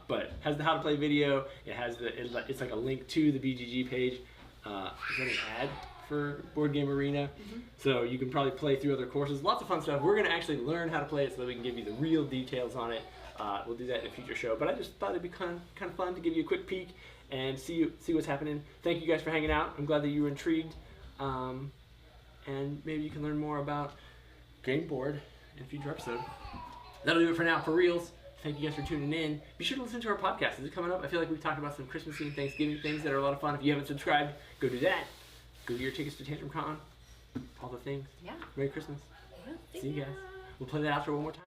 But has the how to play video. It has it's like a link to the BGG page. Is that an ad for Board Game Arena? So you can probably play through other courses. Lots of fun stuff. We're going to actually learn how to play it so that we can give you the real details on it. We'll do that in a future show, but I just thought it'd be kind of fun to give you a quick peek and see what's happening. Thank you guys for hanging out. I'm glad that you were intrigued, and maybe you can learn more about Game Board in a future episode. That'll do it for now for reals. Thank you guys for tuning in. Be sure to listen to our podcast. Is it coming up? I feel like we've talked about some Christmas and Thanksgiving things that are a lot of fun. If you haven't subscribed, go do that. Go get your tickets to Tantrum Con. All the things. Yeah. Merry Christmas. Yeah. See you guys. We'll play that outro one more time.